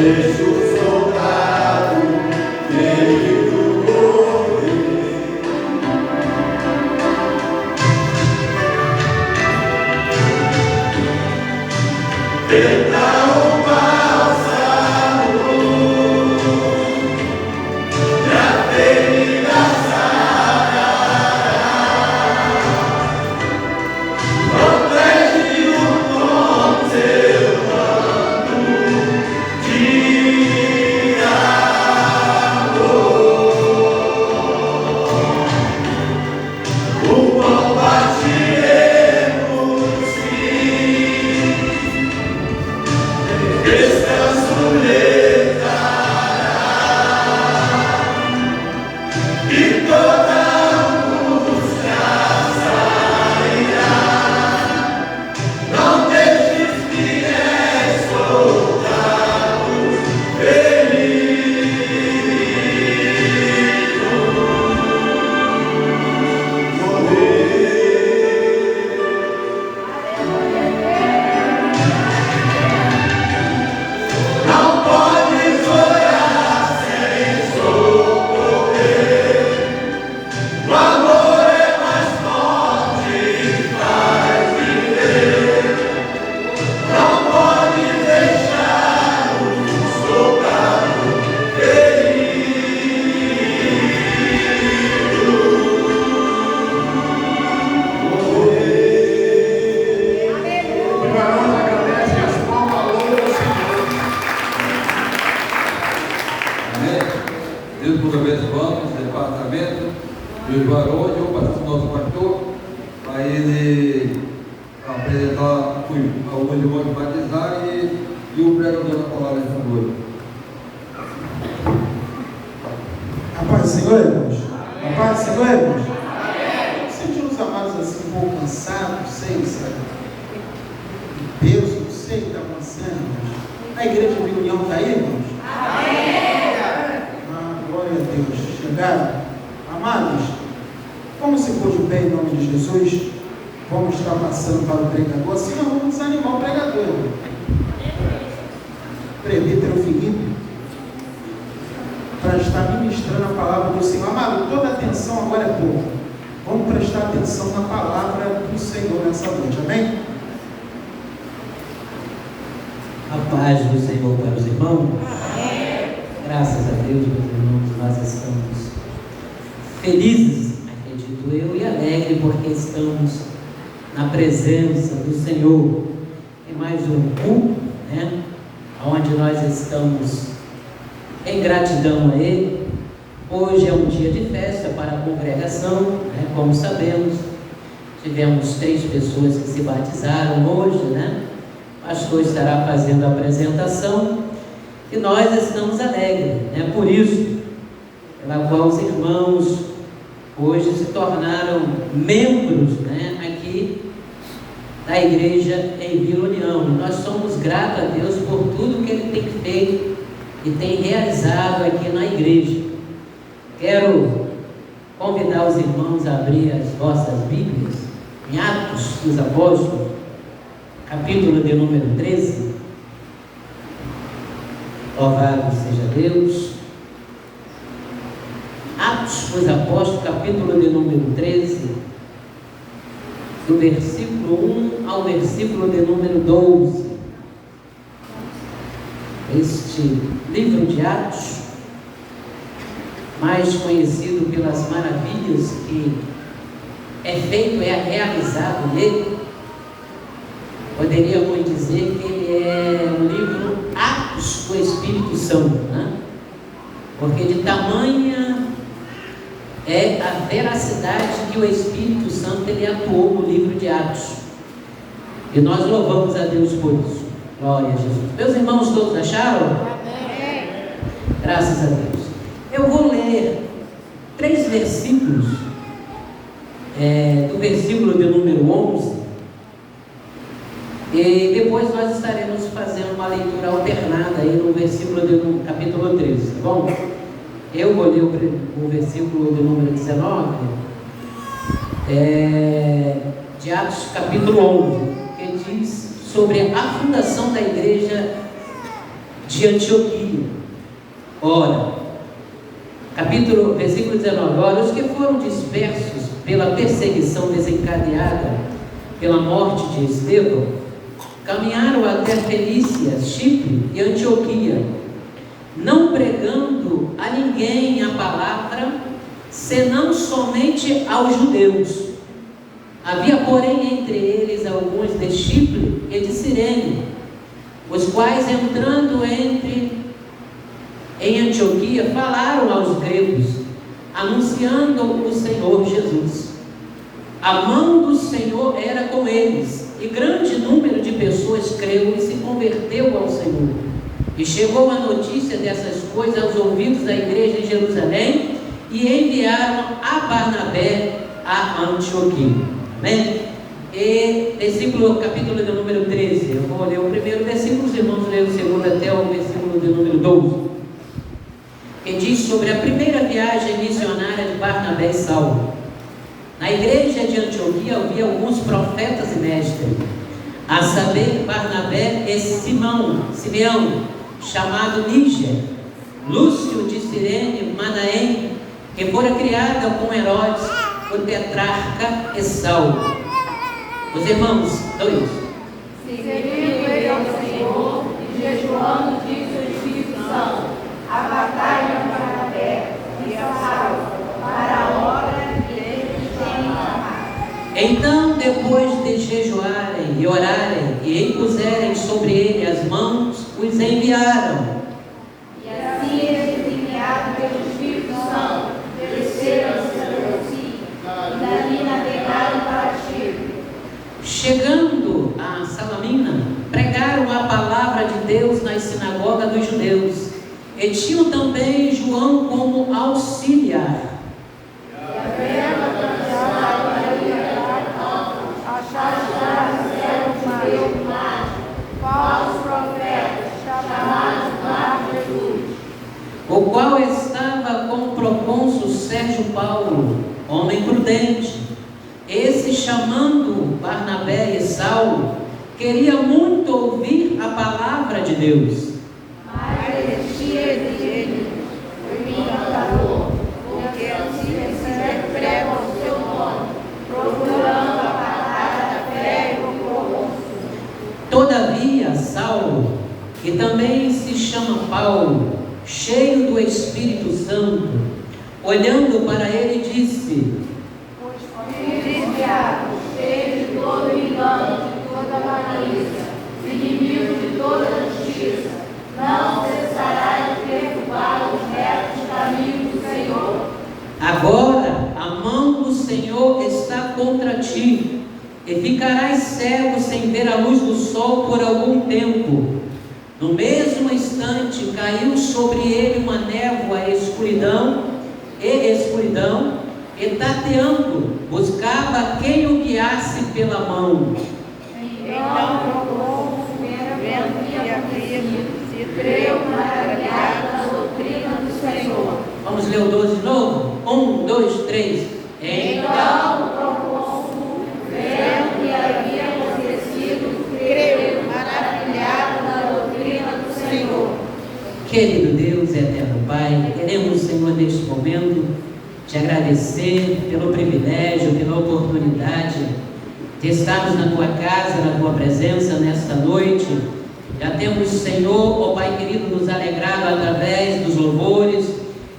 deixa o soldado querido morrer. Tenta o bálsamo e a ferida sarará. Protege-o com seu dos varões, eu passo o nosso pastor, para ele apresentar alguns irmãos batizar e o pregador da palavra essa noite. A paz do Senhor, irmãos? A paz do Senhor, irmãos? Sentindo os amados assim um pouco cansados, sei, sabe? Deus, não sei, está avançando, irmãos. A igreja de União está aí, irmãos? Glória a Deus. Chegaram? Amados, vamos se pôr de pé em nome de Jesus. Vamos estar passando para o pregador. Assim não vamos desanimar o pregador. Presbítero Felipe, para estar ministrando a palavra do Senhor. Amado, toda atenção agora é pouco. Vamos prestar atenção na palavra do Senhor nessa noite. Amém? A paz do Senhor para os irmãos. Graças a Deus, meus irmãos, nós estamos felizes, acredito eu, e alegres porque estamos na presença do Senhor. Em mais um culto, né? Onde nós estamos em gratidão a Ele. Hoje é um dia de festa para a congregação, né? Como sabemos, tivemos 3 pessoas que se batizaram hoje, né? O pastor estará fazendo a apresentação e nós estamos alegres, né? Por isso, pela qual os irmãos hoje se tornaram membros, né? Aqui da igreja em Vila União. Nós somos gratos a Deus por tudo que Ele tem feito e tem realizado aqui na igreja. Quero convidar os irmãos a abrir as vossas Bíblias em Atos dos Apóstolos, capítulo de número 13. Louvado seja Deus. Atos dos Apóstolos, capítulo de número 13, do versículo 1 ao versículo de número 12. Este livro de Atos, mais conhecido pelas maravilhas que é feito, é realizado nele, poderíamos dizer que ele é um livro Atos do Espírito Santo, né? Porque de tamanha é a veracidade que o Espírito Santo ele atuou no livro de Atos. E nós louvamos a Deus por isso. Glória a Jesus. Meus irmãos todos acharam? Amém. Graças a Deus. Eu vou ler 3 versículos, do versículo de número 11, e depois nós estaremos fazendo uma leitura alternada aí no versículo no capítulo 13, tá bom? Eu vou ler o versículo de número 19, de Atos capítulo 11, que diz sobre a fundação da igreja de Antioquia. Ora, versículo 19, ora, os que foram dispersos pela perseguição desencadeada pela morte de Estevão, caminharam até Fenícia, Chipre e Antioquia, não pregando a ninguém a palavra, senão somente aos judeus. Havia, porém, entre eles alguns de Chipre e de Cirene, os quais, entrando em Antioquia, falaram aos gregos, anunciando o Senhor Jesus. A mão do Senhor era com eles, e grande número de pessoas creu e se converteu ao Senhor. E chegou a notícia dessas coisas aos ouvidos da igreja em Jerusalém, e enviaram a Barnabé a Antioquia. Amém? E capítulo de número 13, eu vou ler o primeiro versículo, os irmãos lerem o segundo até o versículo de número 12, que diz sobre a primeira viagem missionária de Barnabé e Saulo. Na igreja de Antioquia havia alguns profetas e mestres, a saber, Barnabé e Simeão, chamado Níger, Lúcio de Cirene, Manaém, que fora criada com Herodes, o tetrarca, e Saulo. Os irmãos, Servindo ele ao Senhor e jejuando, diz o Espírito Santo, a batalha para Barnabé e a Saulo, para a obra que eles têm chamado. Então, depois de jejuarem e orarem e impuserem sobre ele as mãos, os enviaram. E assim eles, enviados pelo Espírito Santo, desceram a Seleucia e dali navegaram para Chipre. Chegando a Salamina, pregaram a palavra de Deus nas sinagogas dos judeus, e tinham também João como auxiliar. O qual estava com o procônsul Sérgio Paulo, homem prudente. Esse, chamando Barnabé e Saulo, queria muito ouvir a palavra de Deus. Mas resistia dele o encantador, porque assim pregam o seu nome, procurando a palavra da fé e o procônsul. Todavia, Saulo, que também se chama Paulo, cheio do Espírito Santo, olhando para ele, disse: cheio de todo engano, de toda malícia, inimigo de toda justiça, não cessará de perturbar os retos caminhos do Senhor. Agora a mão do Senhor está contra ti, e ficarás cego sem ver a luz do sol por algum tempo. No mesmo instante caiu sobre ele uma névoa e escuridão, e tateando, buscava quem o guiasse pela mão. Então procurou vendo que havia acontecido, se creu maravilhado na doutrina do Senhor. Vamos ler o 12 de novo? 1, 2, 3. Então procurou vendo que havia acontecido, creu maravilhado na doutrina do Senhor. Querido Deus, eterno Pai, queremos, Senhor, neste momento, te agradecer pelo privilégio, pela oportunidade de estarmos na tua casa, na tua presença nesta noite. Já temos, Senhor, ó Pai querido, nos alegrado através dos louvores.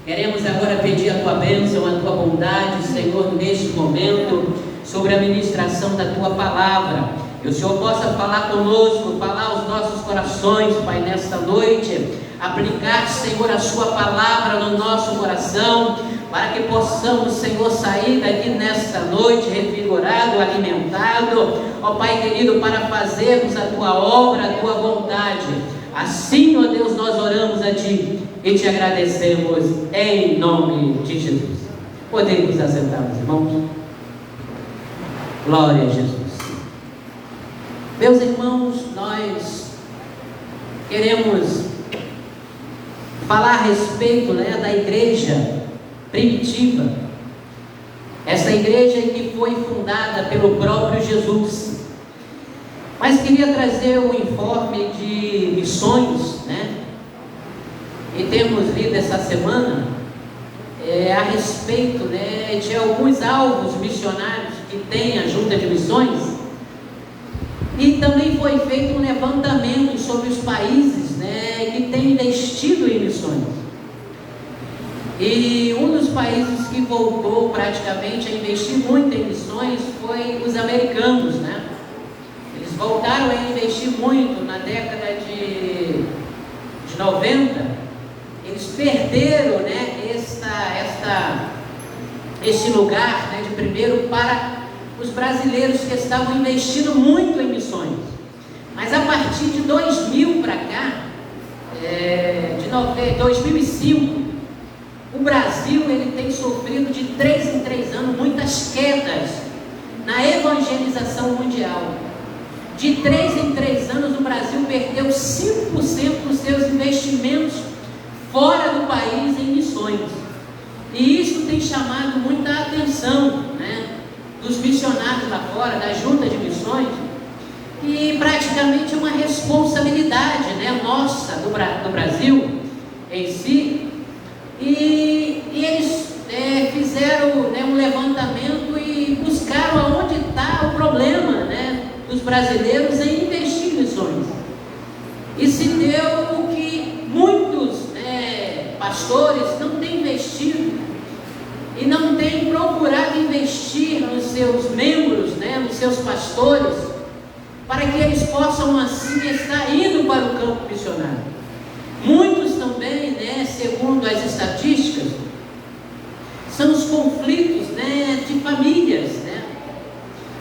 Queremos agora pedir a tua bênção, a tua bondade, Senhor, neste momento, sobre a ministração da tua palavra. Que o Senhor possa falar conosco, falar aos nossos corações, Pai, nesta noite. Aplicar, Senhor, a sua palavra no nosso coração, para que possamos, Senhor, sair daqui nesta noite revigorado, alimentado, ó Pai querido, para fazermos a Tua obra, a Tua vontade. Assim, ó Deus, nós oramos a Ti e Te agradecemos em nome de Jesus. Podemos assentar, meus irmãos? Glória a Jesus. Meus irmãos, nós queremos falar a respeito, da igreja primitiva, essa igreja que foi fundada pelo próprio Jesus. Mas queria trazer um informe de missões, e temos lido essa semana a respeito, de alguns alvos missionários que tem a Junta de Missões, e também foi feito um levantamento sobre os países, que têm investido em missões. E um dos países que voltou praticamente a investir muito em missões foi os americanos, Eles voltaram a investir muito na década de 90. Eles perderam, este lugar, de primeiro para os brasileiros que estavam investindo muito em missões. Mas a partir de 2000 para cá, de 2005, o Brasil ele tem sofrido de 3 em 3 anos muitas quedas na evangelização mundial. De 3 em 3 anos o Brasil perdeu 5% dos seus investimentos fora do país em missões. E isso tem chamado muita atenção, dos missionários lá fora, da Junta de Missões, e praticamente uma responsabilidade, nossa, do Brasil em si. E eles fizeram um levantamento e buscaram aonde está o problema, dos brasileiros em investir em missões. E se deu o que muitos pastores não têm investido e não têm procurado investir nos seus membros, nos seus pastores, para que eles possam assim estar indo para o campo missionário. Muitos também, segundo as estatísticas, são os conflitos de famílias,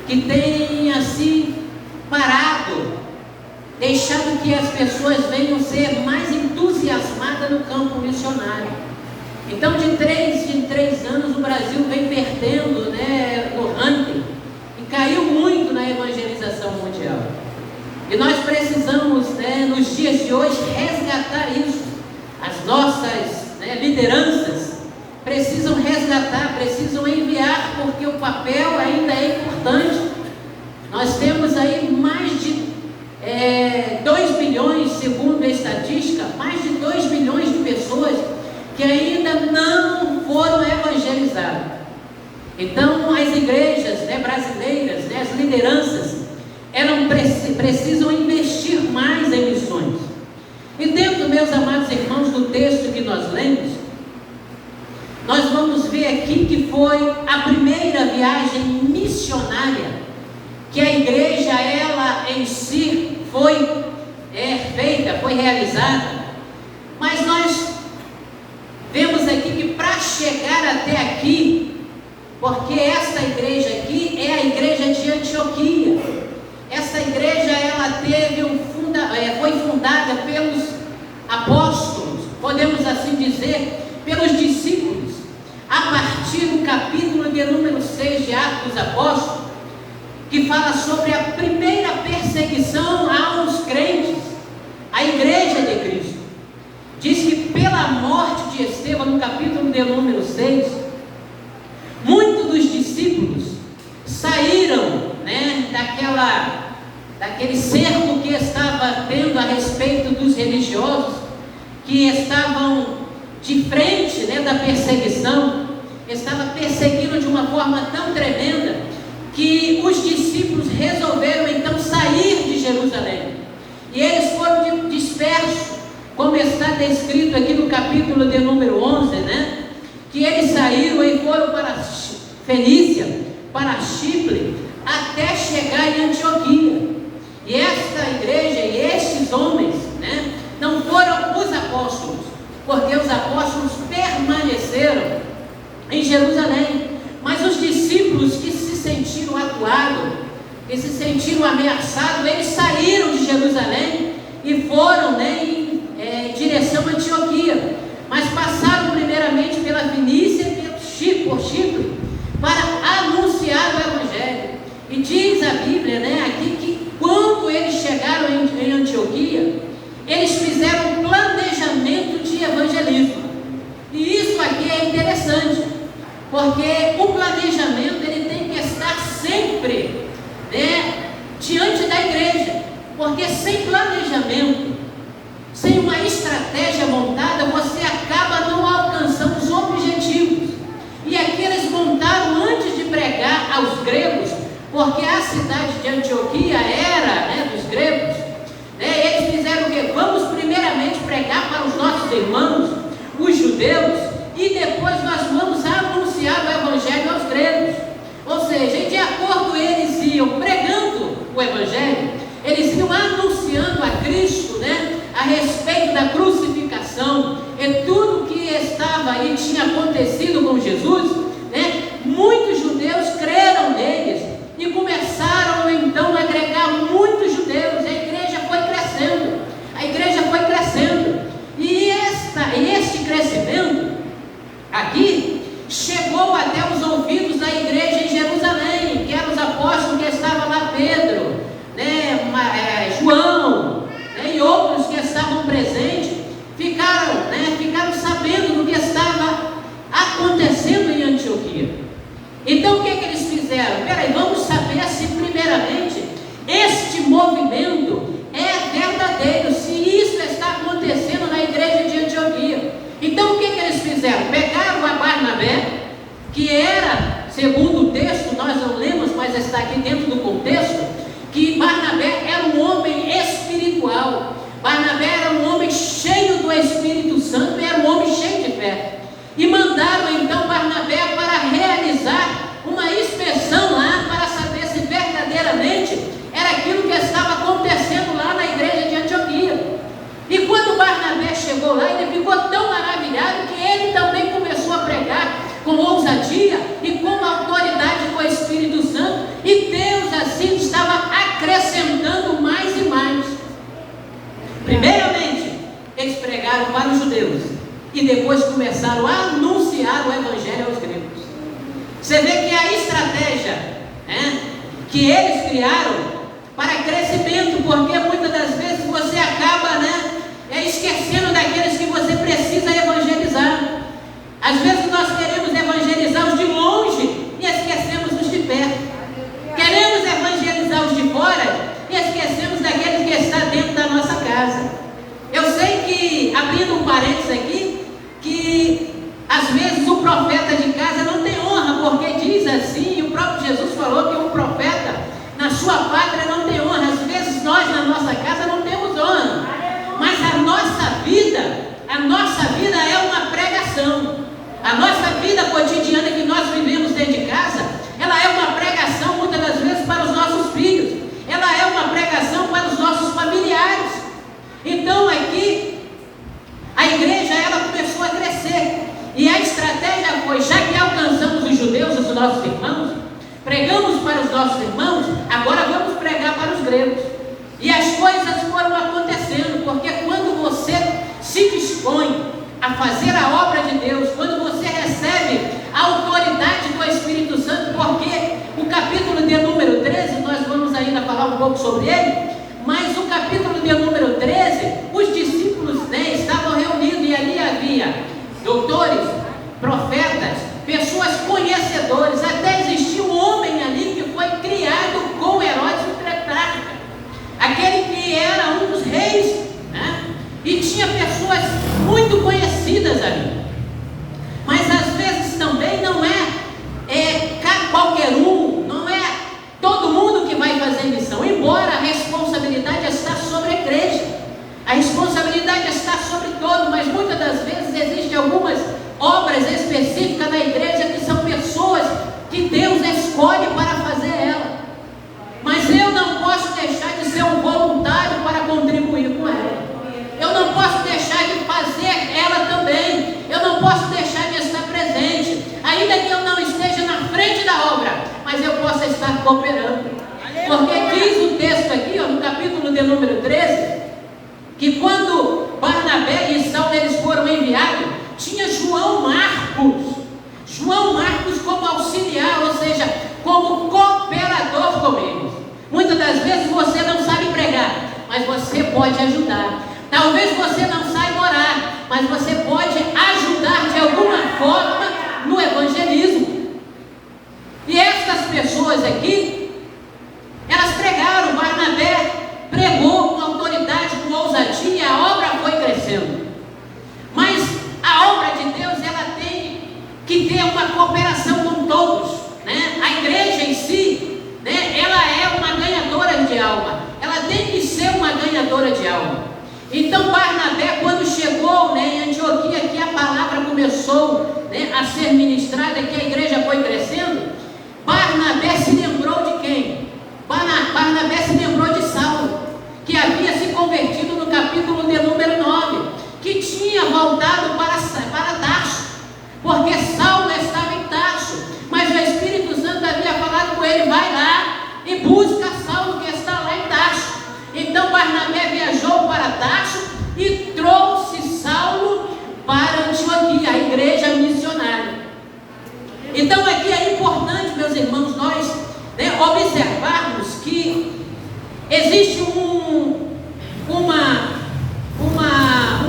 que têm assim parado, deixando que as pessoas venham ser mais entusiasmadas no campo missionário. Então, de 3 em 3 anos, o Brasil vem perdendo no ranking e caiu muito na evangelização mundial. E nós precisamos, nos dias de hoje, resgatar isso. As nossas lideranças precisam resgatar, precisam enviar, porque o papel ainda é importante. Nós temos aí mais de 2 bilhões, segundo a estatística, mais de 2 bilhões de pessoas que ainda não foram evangelizadas. Então, as igrejas brasileiras, as lideranças, elas precisam investir mais em missões. E dentro, meus amados irmãos, do texto que nós lemos, nós vamos ver aqui que foi a primeira viagem missionária que a igreja, ela em si, foi feita, foi realizada. Mas nós vemos aqui que para chegar até aqui, porque esta igreja aqui é a igreja de Antioquia. Essa igreja, ela foi fundada pelos apóstolos, podemos assim dizer, pelos discípulos, a partir do capítulo de número 6 de Atos dos Apóstolos, que fala sobre a primeira perseguição aos crentes, a igreja de Cristo. Diz que pela morte de Estevão, no capítulo de número 6, muitos dos discípulos saíram daquele cerco que estava tendo a respeito dos religiosos, que estavam de frente da perseguição, estava perseguindo de uma forma tão tremenda, que os discípulos resolveram então sair de Jerusalém. E eles foram dispersos, como está descrito aqui no capítulo de número 11, que eles saíram e foram para Fenícia, para Chipre, até chegar em Antioquia. E esta igreja e estes homens, não foram os apóstolos, porque os apóstolos permaneceram Jerusalém. Mas os discípulos que se sentiram acuados, que se sentiram ameaçados, eles saíram de Jerusalém e foram, né, em direção a Antioquia. Mas passaram primeiramente pela Fenícia e por Chipre para anunciar o Evangelho. E diz a Bíblia, né, aqui que quando eles chegaram em Antioquia, eles fizeram um planejamento de evangelismo. E isso aqui é interessante, porque o planejamento ele tem que estar sempre, né, diante da igreja. Porque sem planejamento, sem uma estratégia montada, você acaba não alcançando os objetivos. E aqui eles montaram antes de pregar aos gregos, porque a cidade de Antioquia era, né, dos gregos, né, eles fizeram o quê? Vamos primeiramente pregar para os nossos irmãos, os judeus, e depois nós vamos anunciar o evangelho aos gregos. Ou seja, de acordo eles iam pregando o evangelho, eles iam anunciando a Cristo, né, a respeito da crucificação e tudo que estava e tinha acontecido com Jesus, né, muitos judeus creram neles e começaram então a agregar muitos judeus. A igreja foi crescendo, a igreja foi crescendo, e este crescimento aqui chegou até os ouvidos da igreja em Jerusalém, que eram os apóstolos que estavam lá, Pedro, né, João, né, e outros que estavam presentes, ficaram sabendo do que estava acontecendo em Antioquia. Então o que eles fizeram? Peraí, vamos saber se primeiramente este movimento é verdadeiro, se isso está acontecendo na igreja de Antioquia. Então o que eles fizeram? Pegaram a Barnabé, que era, segundo o texto, nós não lemos, mas está aqui dentro do contexto, que Barnabé era um homem espiritual. Barnabé era um homem cheio do Espírito Santo e era um homem cheio de fé. E mandaram então Barnabé para realizar uma inspeção lá, para saber se verdadeiramente era aquilo que estava acontecendo lá na igreja de Antioquia. E quando Barnabé chegou lá, ele ficou tão maravilhado que ele também começou a pregar com ousadia e com autoridade do Espírito Santo, e Deus assim estava acrescentando mais e mais. Primeiramente, eles pregaram para os judeus e depois começaram a anunciar o evangelho aos gregos. Você vê que a estratégia, né, que eles criaram para crescimento, porque muitas das vezes você acaba, né, esquecendo daqueles que você precisa evangelizar. Às vezes nós queremos evangelizar os de longe e esquecemos os de perto. Queremos evangelizar os de fora e esquecemos daqueles que está dentro da nossa casa. Eu sei que, abrindo um parênteses aqui, que às vezes o profeta de casa não tem honra, porque diz assim, e o próprio Jesus falou que um profeta na sua pátria não tem honra. Às vezes nós na nossa casa não temos honra, mas a nossa vida é uma pregação. A nossa vida cotidiana que nós vivemos dentro de casa, ela é uma pregação muitas das vezes para os nossos filhos, ela é uma pregação para os nossos familiares. Então aqui a igreja ela começou a crescer, e a estratégia foi, já que alcançamos os judeus, os nossos irmãos, pregamos para os nossos irmãos, agora vamos pregar para os gregos. E as coisas foram acontecendo, porque quando você se dispõe a fazer a obra de Deus, quando você recebe a autoridade do Espírito Santo, porque o capítulo de número 13, nós vamos ainda falar um pouco sobre ele, mas o capítulo de número 13, os discípulos, né, estavam reunidos, e ali havia doutores, profetas, pessoas conhecedoras. Até existia um homem ali que foi criado com Herodes o Tetrarca, aquele que era um dos reis, né? E tinha pessoas muito conhecidas ali. Mas às vezes também não é qualquer um, não é todo mundo que vai fazer missão, embora a responsabilidade estar cooperando. Porque diz o texto aqui, ó, no capítulo de número 13, que quando Barnabé e Saulo eles foram enviados, tinha João Marcos como auxiliar, ou seja, como cooperador com eles. Muitas das vezes você não sabe pregar, mas você pode ajudar. Talvez você não saiba orar, mas você pode ajudar de alguma forma no evangelismo. E estas pessoas aqui, elas pregaram. Barnabé pregou com autoridade, com ousadia, e a obra foi crescendo. Mas a obra de Deus, ela tem que ter uma cooperação com todos, né? A igreja em si, né? Ela é uma ganhadora de alma. Ela tem que ser uma ganhadora de alma. Então Barnabé, quando chegou, né, em Antioquia, que a palavra começou, né, a ser ministrada, que a igreja foi crescendo, Barnabé se lembrou de quem? Barnabé se lembrou de Saulo, que havia se convertido no capítulo de número 9, que tinha voltado para Tarso, porque Saulo estava em Tarso, mas o Espírito Santo havia falado com ele: vai lá e busca Saulo que está lá em Tarso. Então Barnabé viajou para Tarso e trouxe Saulo para Antioquia, a igreja missionária. Então aqui é importante, meus irmãos, nós, né, observarmos que existe um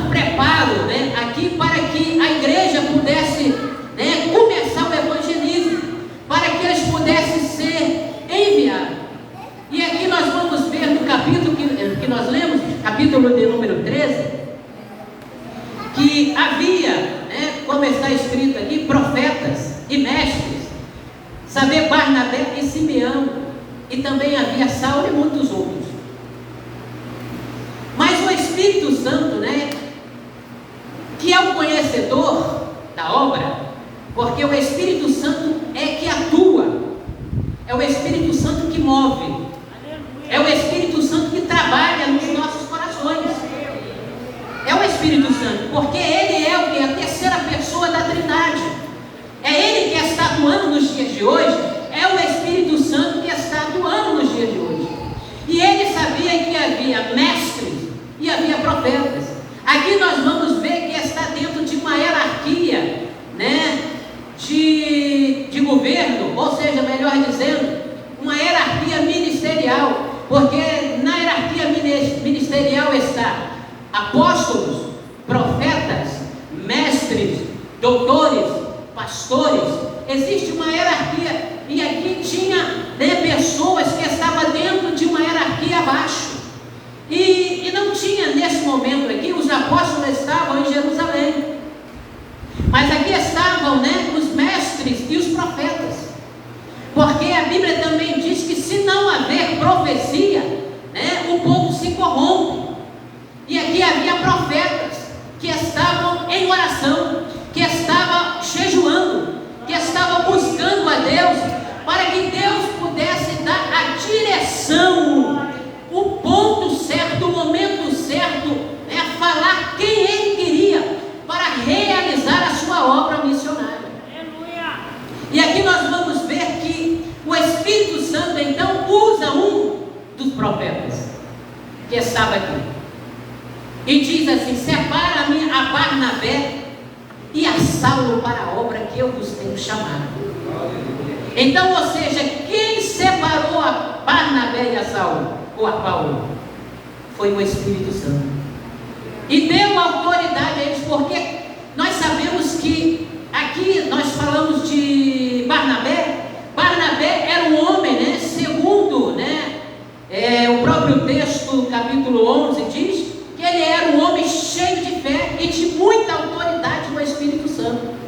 preparo, né, aqui para que a igreja pudesse, né, começar o evangelismo, para que eles pudessem ser enviados. E aqui nós vamos ver no capítulo que nós lemos, capítulo de número 13, que havia, né, como está escrito aqui, profetas e mestres, saber Barnabé e Simeão, e também havia Saulo e muitos outros. Mas o Espírito Santo, né, que é o conhecedor da obra, porque o Espírito Santo é que atua, é o Espírito Santo que move, é o Espírito Santo que trabalha nos nossos corações. É o Espírito Santo, porque ele é o que? A terceira pessoa da Trindade. É ele que está atuando nos dias de hoje, é o Espírito Santo que está atuando nos dias de hoje. E ele sabia que havia mestres e havia profetas. Aqui nós vamos ver que está dentro de uma hierarquia, né, de governo, ou seja, melhor dizendo, uma hierarquia ministerial, porque na hierarquia ministerial está apóstolos, profetas, mestres, doutores, pastores. Existe uma hierarquia, e aqui tinha, né, pessoas que estavam dentro de uma hierarquia abaixo, e não tinha nesse momento aqui, os apóstolos estavam em Jerusalém, mas aqui estavam, né, os mestres e os profetas, porque a Bíblia também diz que se não haver profecia, né, o povo se corrompe. E aqui havia profetas que estavam em oração, que estavam jejuando, que estavam buscando a Deus, para que Deus pudesse dar a direção, o ponto certo, o momento certo, né, falar quem ele queria para realizar a sua obra missionária. E aqui nós vamos ver que o Espírito Santo então usa um dos profetas que estava aqui e diz assim: separa-me a Barnabé e a Saulo para a obra que eu vos tenho chamado. Então, ou seja, quem separou a Barnabé e a Saulo, ou a Paulo, foi o Espírito Santo, e deu autoridade a eles, porque nós sabemos que aqui nós falamos de Barnabé. Barnabé era um homem, né, segundo, né, o próprio texto, capítulo 11, diz que ele era um homem cheio de fé e de muita autoridade no Espírito Santo.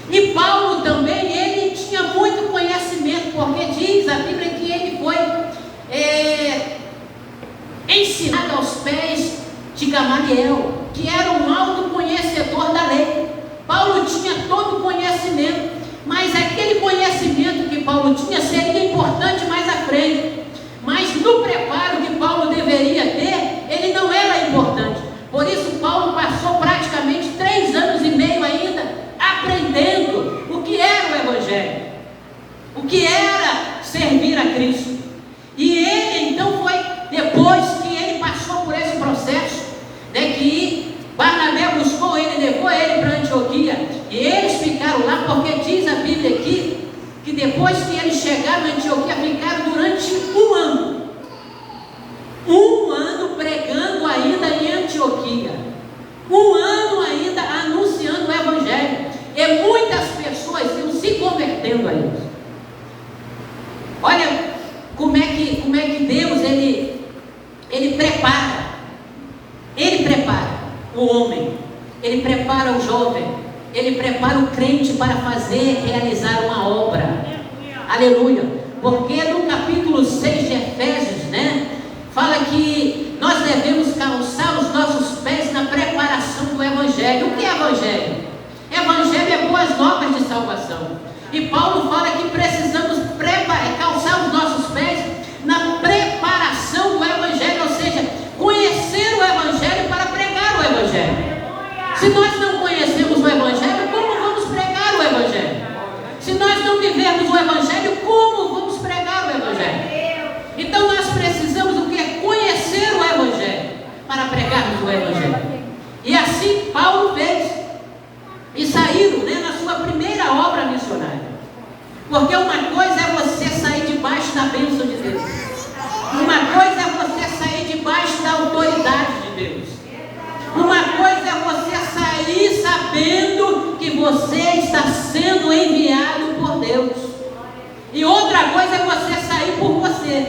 E Paulo também, ele tinha muito conhecimento, porque diz a Bíblia que ele foi ensinado aos pés de Gamaliel, que era um alto conhecedor da lei. Paulo tinha todo o conhecimento, mas aquele conhecimento que Paulo tinha seria importante mais à frente. Mas no preparo que Paulo deveria ter, ele não era importante. Por isso Paulo passou praticamente 3 anos e meio ainda aprendendo o que era o Evangelho, o que era servir a Cristo. E ele então foi, depois que ele passou por esse processo, né, que Barnabé buscou ele, levou ele para Antioquia, e eles ficaram lá, porque diz a Bíblia aqui, que depois que eles chegaram em Antioquia, ficaram durante um ano pregando ainda em Antioquia, um ano ainda anunciando o Evangelho, e muitas pessoas iam se convertendo a eles. Olha como é que Deus ele prepara o homem, ele prepara o jovem, ele prepara o crente para realizar uma obra. Aleluia. Porque no capítulo 6 de Efésios, né, fala que nós devemos calçar os nossos pés na preparação do Evangelho. O que é Evangelho? Evangelho é boas novas de salvação. E Paulo fala que precisamos calçar os nossos pés na preparação do Evangelho, ou seja, conhecer o Evangelho para pregar o Evangelho. Se nós não conhecemos o Evangelho, como vamos pregar o Evangelho? Se nós não vivermos o Evangelho, como vamos pregar o Evangelho? Então nós precisamos o quê? Conhecer o Evangelho para pregarmos o Evangelho. E assim Paulo fez. E saíram, né, na sua primeira obra missionária. Porque uma coisa é você sair debaixo da bênção de Deus. Uma coisa é você sair debaixo da autoridade de Deus. Uma coisa é você sair sabendo que você está sendo enviado por Deus. E outra coisa é você sair por você.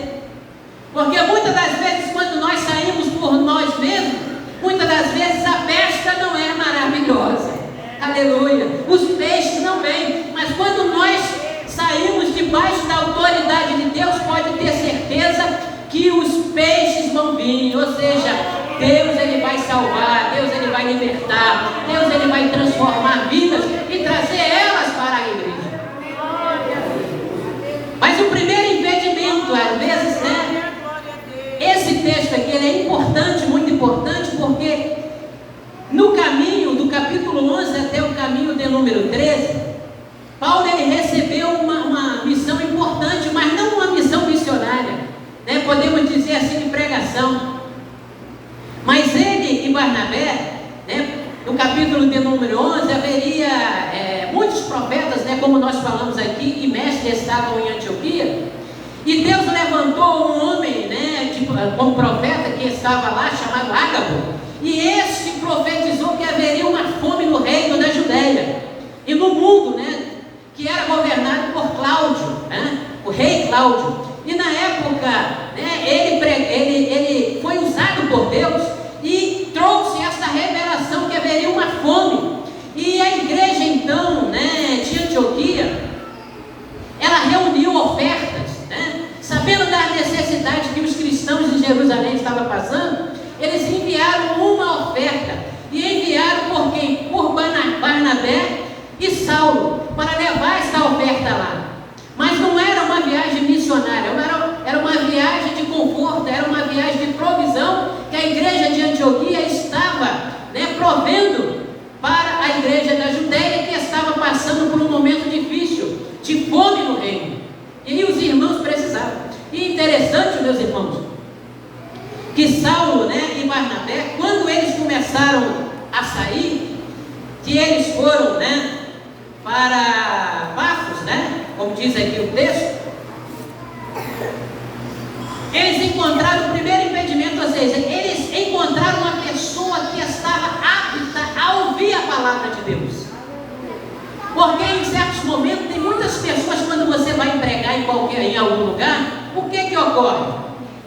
Porque muitas das vezes, quando nós saímos por nós mesmos, muitas das vezes a pesca não é maravilhosa. Aleluia. Os peixes não vêm. Mas quando nós saímos debaixo da autoridade de Deus, pode ter certeza que os peixes vão vir. Ou seja, Deus ele vai salvar, Deus ele vai libertar, Deus ele vai transformar vidas e trazer elas para a igreja. Mas o primeiro impedimento, às vezes, né? Esse texto aqui ele é importante, muito importante, porque no caminho do capítulo 11 até o caminho de número 13, Paulo ele recebeu uma missão importante, mas não uma missão missionária, né? Podemos dizer assim, de pregação. Mas ele e Barnabé, né, no capítulo de número 11, haveria muitos profetas, né, como nós falamos aqui, e mestres estavam em Antioquia, e Deus levantou um homem, né, como profeta que estava lá, chamado Ágabo, e este profetizou que haveria uma fome no reino da Judéia, e no mundo, né, que era governado por Cláudio, né, o rei Cláudio. E na época, né, ele foi usado por Deus e trouxe essa revelação que haveria uma fome. E a igreja então, né, de Antioquia, ela reuniu ofertas, né, sabendo da necessidade que os cristãos de Jerusalém estavam passando. Eles enviaram uma oferta, e enviaram por quem? Por Barnabé e Saulo, para levar esta oferta lá. Mas não era uma viagem missionária, era uma viagem de conforto, era uma viagem de provisão que a igreja de Antioquia estava, né, provendo para a igreja da Judéia, que estava passando por um momento difícil, de fome no reino. E os irmãos precisavam. E interessante, meus irmãos, que Saulo, né, e Barnabé, quando eles começaram a sair, que eles foram, né, para Pafos, né, como diz aqui o texto, eles encontraram o primeiro impedimento, ou seja, eles encontraram uma pessoa que estava apta a ouvir a palavra de Deus. Porque em certos momentos, tem muitas pessoas, quando você vai pregar em algum lugar, o que ocorre?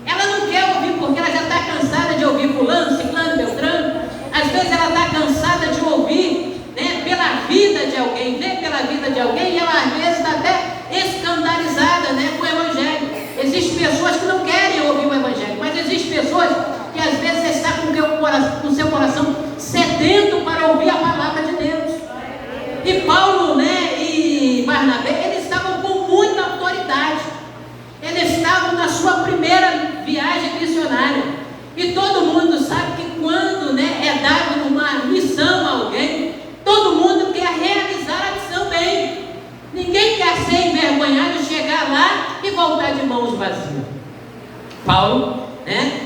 Ela não quer ouvir porque ela já está cansada de ouvir fulano, ciclano, beltrano. Às vezes ela está cansada de ouvir, né, pela vida de alguém, ver pela vida de alguém, e ela às vezes está até escandalizada, né, com o Evangelho. Existem pessoas que não querem ouvir o Evangelho, mas existem pessoas que às vezes está com o seu coração sedento para ouvir a palavra de Deus. E Paulo, né, e Barnabé, eles estavam com muita autoridade. Eles estavam na sua primeira viagem missionária. E todo mundo sabe que quando, né, é dado uma missão a alguém, todo mundo quer realizar a missão bem. Ninguém quer ser envergonhado, chegar lá e voltar Paulo,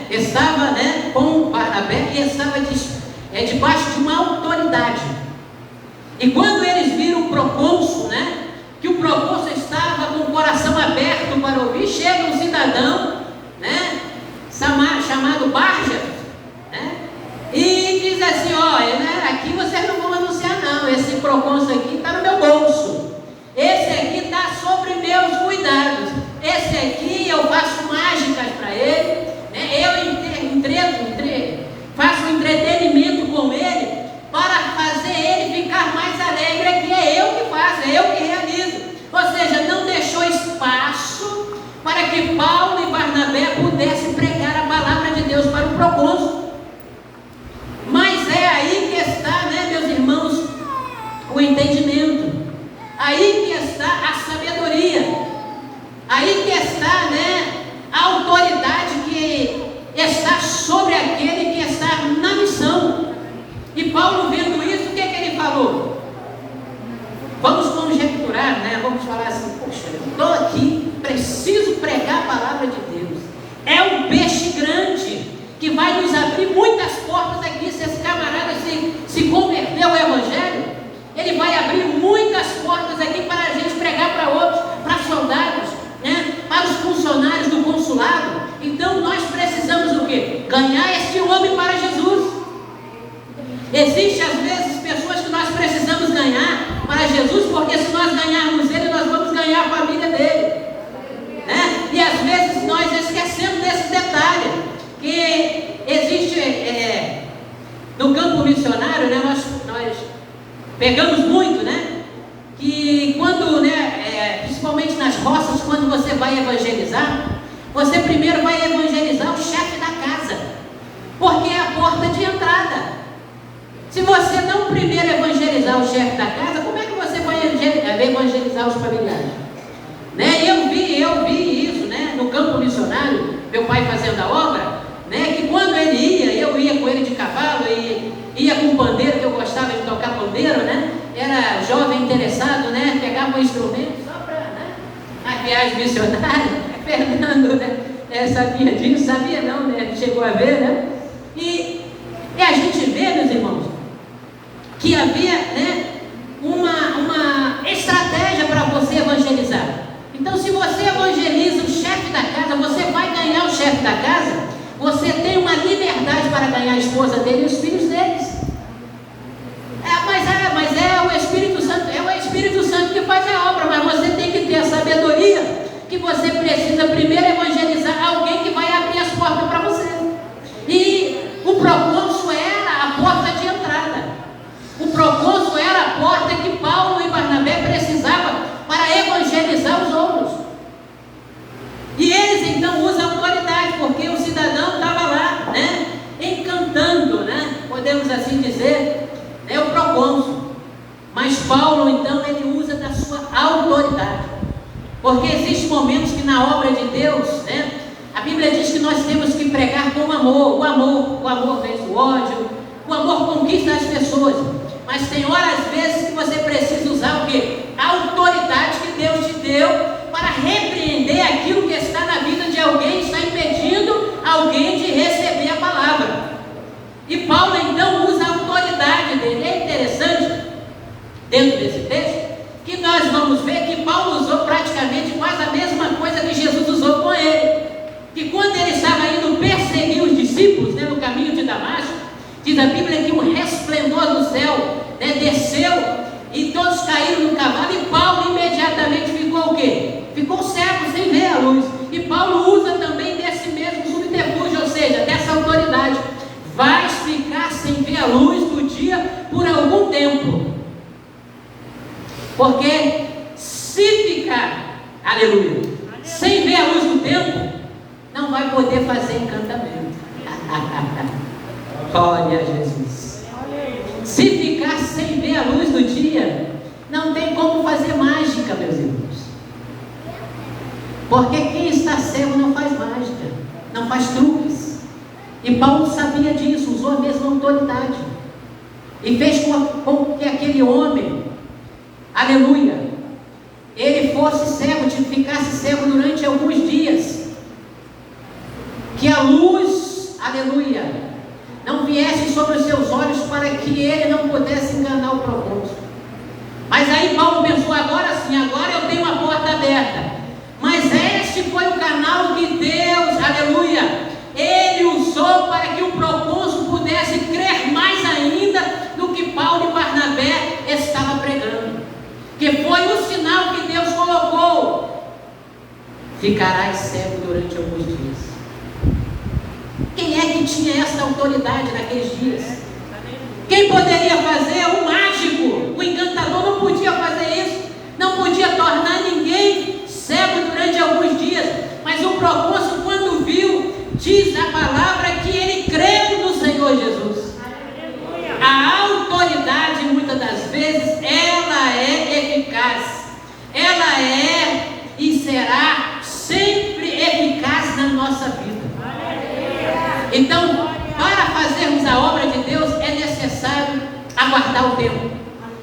estava, com Barnabé e estava debaixo de uma autoridade. E quando eles viram o procônsul, que o procônsul estava com o coração aberto para ouvir, chega um cidadão, chamado Barjas, e diz assim: olha, aqui vocês não vão anunciar não, esse procônsul aqui está no meu bolso, esse aqui está sobre meus cuidados, esse aqui eu faço mágicas para ele, eu faço um entretenimento com ele, para fazer ele ficar mais alegre, que é eu que faço, é eu que realizo. Ou seja, não deixou espaço para que Paulo e Barnabé pudessem pregar a palavra de Deus para o procônsul. Mas é aí que está, meus irmãos, o entendimento, aí que está a sabedoria, aí que está, a autoridade que está sobre aquele que está na missão. E Paulo, vendo isso, o que ele falou? Vamos conjecturar, vamos falar assim: poxa, eu estou aqui, preciso pregar a palavra de Deus. É um peixe grande que vai nos abrir muitas portas aqui. Se esse camarada se converteu ao Evangelho, ele vai abrir muitas portas aqui para a gente pregar para outros, para soldados, para os funcionários do consulado. Então nós precisamos o quê? Ganhar este homem para Jesus. Existem às vezes pessoas que nós precisamos ganhar para Jesus, porque se nós ganharmos ele, nós vamos ganhar a família dele, E às vezes nós esquecemos desse detalhe, que existe no campo missionário, nós pegamos muito, que quando, principalmente nas roças, quando você vai evangelizar, você primeiro vai evangelizar o chefe da casa, porque é a porta de entrada. Se você não primeiro evangelizar o chefe da casa, como é que você vai evangelizar os familiares? Eu vi isso, no campo missionário, meu pai fazendo a obra, que quando ele ia, eu ia com ele de cavalo, e ia com pandeiro, que eu gostava de tocar pandeiro, era jovem interessado, pegava um instrumento só para a viagem missionária. Fernando, sabia disso? Sabia não, chegou a ver, E a gente vê, meus irmãos, que havia, uma estratégia para você evangelizar. Então, se você evangeliza o chefe da casa, você vai ganhar o chefe da casa, você tem uma liberdade para ganhar a esposa dele e os filhos deles. Mas é o Espírito Santo que faz a obra, mas você tem que ter a sabedoria que você precisa primeiro evangelizar alguém que vai abrir as portas para você. E o procônsul era a porta de entrada. O procônsul era a porta que Paulo e Barnabé precisavam para evangelizar os outros. E eles então usam autoridade, porque o cidadão estava lá, encantando, podemos assim dizer, o procônsul. Mas Paulo então ele usa da sua autoridade. Porque existem momentos que na obra de Deus, a Bíblia diz que nós temos que pregar com amor. O amor vence o ódio, o amor conquista as pessoas. Mas tem horas, às vezes, que você precisa usar o quê? A autoridade que Deus te deu para repreender aquilo que está na vida de alguém, está impedindo alguém de receber a palavra. E Paulo então usa a autoridade dele. É interessante, dentro desse texto, que nós vamos ver que Paulo usou praticamente quase a mesma coisa que Jesus usou com ele. Que quando ele estava indo perseguir os discípulos, no caminho de Damasco, diz a Bíblia que um resplendor do céu desceu e todos caíram no cavalo, e Paulo imediatamente ficou o quê? Ficou cego, sem ver a luz. E Paulo usa também desse mesmo subterfúgio, ou seja, dessa autoridade. Vais ficar sem ver a luz do dia por algum tempo. Porque se ficar, aleluia, sem ver a luz do tempo, não vai poder fazer encantamento. Glória a Jesus. Se ficar sem ver a luz do dia, não tem como fazer mágica, meus irmãos. Porque quem está cego não faz mágica, não faz truques. E Paulo sabia disso, usou a mesma autoridade. E fez com que aquele homem, aleluia, ele fosse cego, ficasse cego durante alguns dias. Este foi o canal que Deus, aleluia, Ele usou para que o procônsul pudesse crer mais ainda no que Paulo e Barnabé estavam pregando. Que foi o sinal que Deus colocou. Ficarás cego durante alguns dias. Quem é que tinha essa autoridade naqueles dias? Quem poderia fazer? O mágico, o encantador não podia fazer isso. Não podia tornar ninguém cego durante alguns dias. Mas o procônsul, quando viu, diz a palavra que ele creu no Senhor Jesus. A autoridade, muitas das vezes, ela é eficaz. Ela é e será sempre eficaz na nossa vida. Então, para fazermos a obra de Deus, é necessário aguardar o tempo.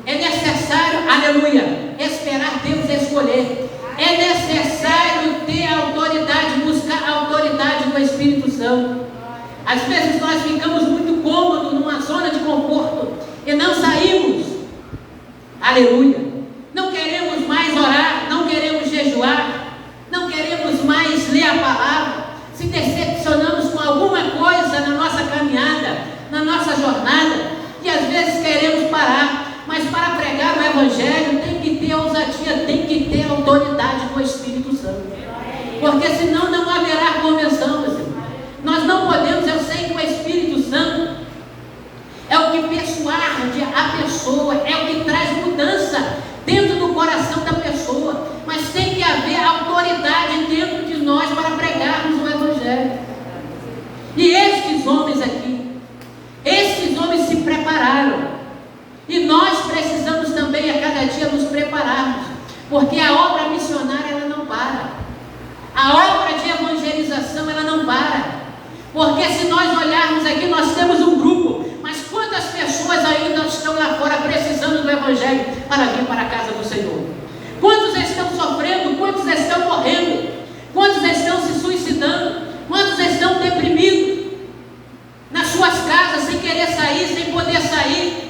É necessário, aleluia, esperar Deus escolher. É necessário ter autoridade, buscar a autoridade do Espírito Santo. Às vezes nós ficamos muito cômodos numa zona de conforto e não saímos. Aleluia. Não queremos mais orar, não queremos jejuar, não queremos mais ler a palavra. Se decepcionamos com alguma coisa na nossa caminhada, na nossa jornada, e às vezes queremos parar. Mas para pregar o Evangelho tem que ter ousadia, tem que ter autoridade do Espírito Santo. Porque senão não haverá convenção, meus irmãos. Nós não podemos, eu sei que o Espírito Santo é o que persuade a pessoa, é o que traz mudança dentro do coração da pessoa. Mas tem que haver autoridade dentro de nós para pregarmos o Evangelho. E estes homens aqui, estes homens se prepararam. E nós precisamos também a cada dia nos prepararmos, porque a obra missionária ela não para, a obra de evangelização ela não para, porque se nós olharmos aqui nós temos um grupo, mas quantas pessoas ainda estão lá fora precisando do Evangelho para vir para a casa do Senhor? Quantos estão sofrendo? Quantos estão morrendo? Quantos estão se suicidando? Quantos estão deprimidos nas suas casas sem querer sair, sem poder sair?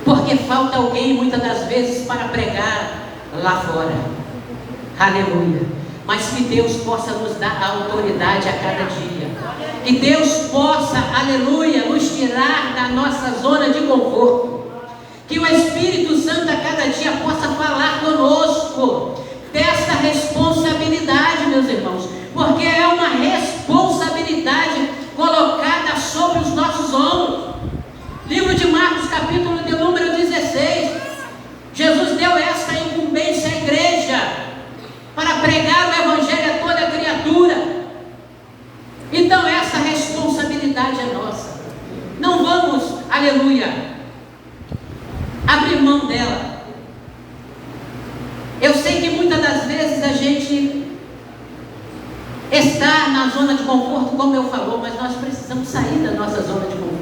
Porque falta alguém muitas das vezes para pregar lá fora. Aleluia. Mas que Deus possa nos dar a autoridade a cada dia. Que Deus possa, aleluia, nos tirar da nossa zona de conforto. Que o Espírito Santo a cada dia possa falar conosco dessa responsabilidade, meus irmãos. Porque é uma responsabilidade colocada sobre os nossos ombros. Livro de Marcos, capítulo de número 16. Jesus deu esta incumbência à igreja para pregar o Evangelho a toda criatura. Então essa responsabilidade é nossa. Não vamos, aleluia, abrir mão dela. Eu sei que muitas das vezes a gente está na zona de conforto, como eu falou, mas nós precisamos sair da nossa zona de conforto.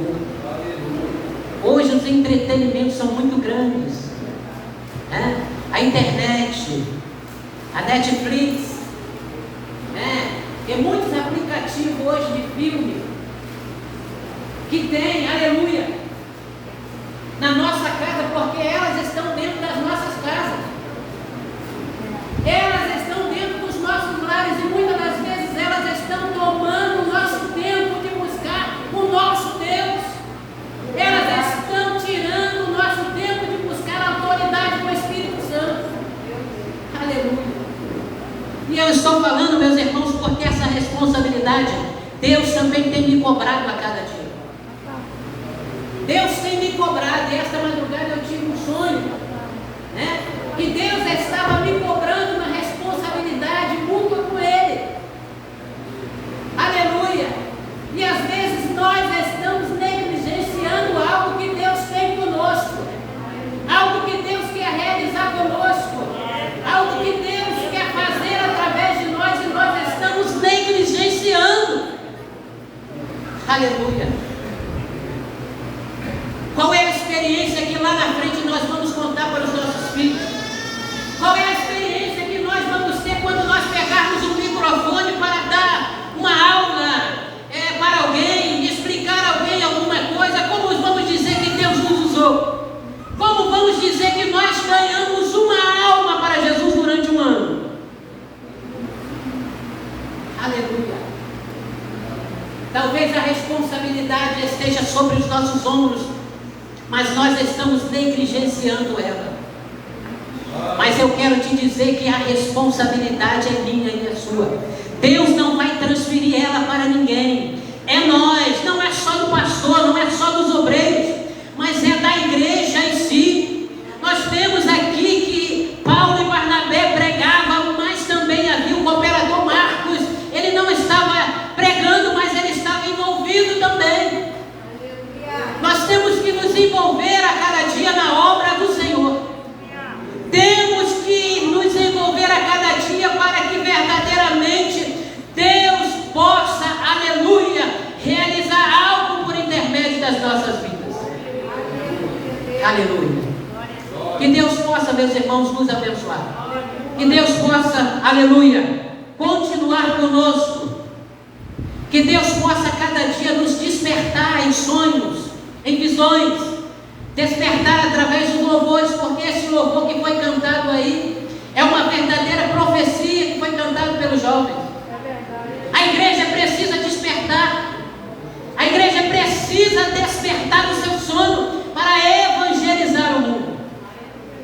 Hoje os entretenimentos são muito grandes, né? A internet, a Netflix, né? Tem muitos aplicativos hoje de filme que tem, aleluia, na nossa casa, porque elas estão dentro das nossas casas, elas estão dentro dos nossos lares e muitas das vezes elas estão tomando o nosso tempo de buscar o nosso Deus. Elas estão tirando o nosso tempo de buscar a autoridade do Espírito Santo. Aleluia. E eu estou falando, meus irmãos, porque essa responsabilidade Deus também tem me cobrado a cada dia. Deus tem me cobrado. E esta madrugada eu tive um sonho, né? Que Deus estava me cobrando uma responsabilidade mútua com Ele. Aleluia. E às vezes nós estamos negligenciando algo que Deus tem conosco, algo que Deus quer realizar conosco, algo que Deus quer fazer através de nós e nós estamos negligenciando. Aleluia. Qual é a experiência que lá na frente nós vamos contar para os nossos filhos? Qual é a experiência que nós vamos ter quando nós pegarmos um microfone para dar uma aula para alguém, explicar a alguém alguma coisa? Como vamos dizer que Deus nos usou? Como vamos dizer que nós ganhamos uma alma para Jesus durante um ano? Aleluia. Talvez a responsabilidade esteja sobre os nossos ombros, mas nós estamos negligenciando ela. Mas eu quero te dizer que a responsabilidade é minha e é sua. Deus não vai transferir ela para ninguém. É nós, não é só do pastor, não é só dos obreiros, mas é da igreja em si. Nós temos aqui que Paulo e Barnabé pregavam, mas também havia o cooperador Marcos. Ele não estava pregando, mas ele estava envolvido também. Nós temos que nos envolver a cada dia na obra do Senhor. Temos que nos envolver a cada dia para que verdadeiramente Deus possa, aleluia, realizar algo por intermédio das nossas vidas. Aleluia. Que Deus possa, meus irmãos, nos abençoar. Que Deus possa, aleluia, continuar conosco. Que Deus possa cada dia nos despertar em sonhos, em visões, despertar através dos louvores, porque esse louvor que foi cantado aí é uma verdadeira profecia que foi cantado pelos jovens. A igreja precisa despertar. A igreja precisa despertar do seu sono para evangelizar o mundo.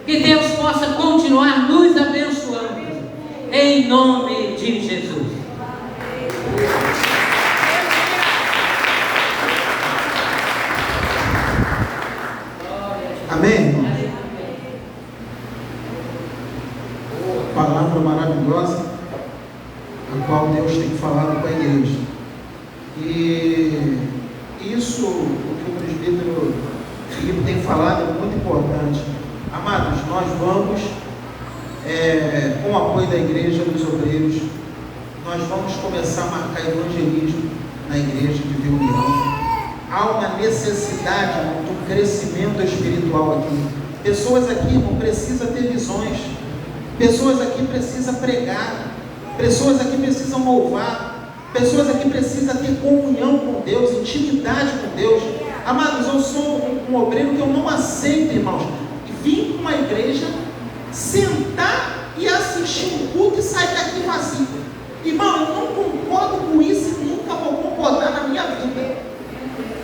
Que Deus possa continuar nos abençoando, em nome de Jesus. Amém, irmão? Palavra maravilhosa, a qual Deus tem falado com a igreja. E isso, o que o presbítero Filipe tem falado, é muito importante. Amados, nós vamos, com o apoio da igreja, dos obreiros, nós vamos começar a marcar evangelismo na igreja de Vila União. Há uma necessidade do crescimento espiritual aqui. Pessoas aqui não precisam ter visões. Pessoas aqui precisam pregar. Pessoas aqui precisam louvar. Pessoas aqui precisam ter comunhão com Deus, intimidade com Deus. Amados, eu sou um obreiro que eu não aceito, irmãos, vir para uma igreja, sentar e assistir um culto e sair daqui vazio. Irmão, eu não concordo com isso e nunca vou concordar na minha vida.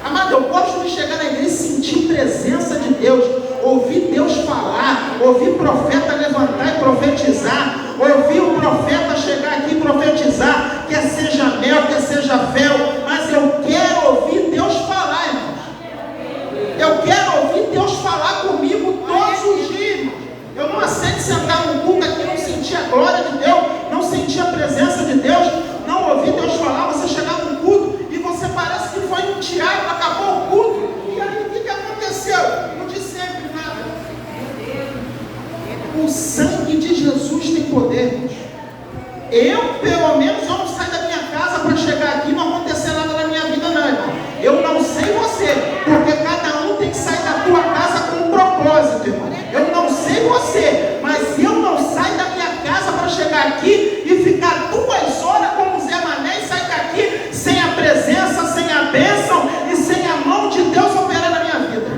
Amado, eu gosto de chegar na igreja e sentir presença de Deus, ouvir Deus falar, ouvir profeta levantar e profetizar, ouvir o profeta chegar aqui e profetizar, quer seja mel, quer seja fel, mas eu quero ouvir Deus falar, irmãos. Eu quero ouvir Deus falar comigo todos os dias. Eu não aceito sentar num culto aqui e não sentir a glória de Deus, não sentir a presença de Deus, não ouvir Deus falar, você chegar num culto e você parece que foi um teatro, acabou o culto, e aí o que aconteceu? Não disse sempre nada. O sangue de Jesus tem poder, irmãos. Eu, pelo menos, eu não saio da minha casa para chegar aqui e não acontecer nada na minha vida, não, irmão. Eu não sei você, porque cada um tem que sair da tua casa com um propósito, irmão. Eu não sei você, mas eu não saio da minha casa para chegar aqui e ficar 2 horas como Zé Mané e sair daqui sem a presença, sem a bênção e sem a mão de Deus operar na minha vida.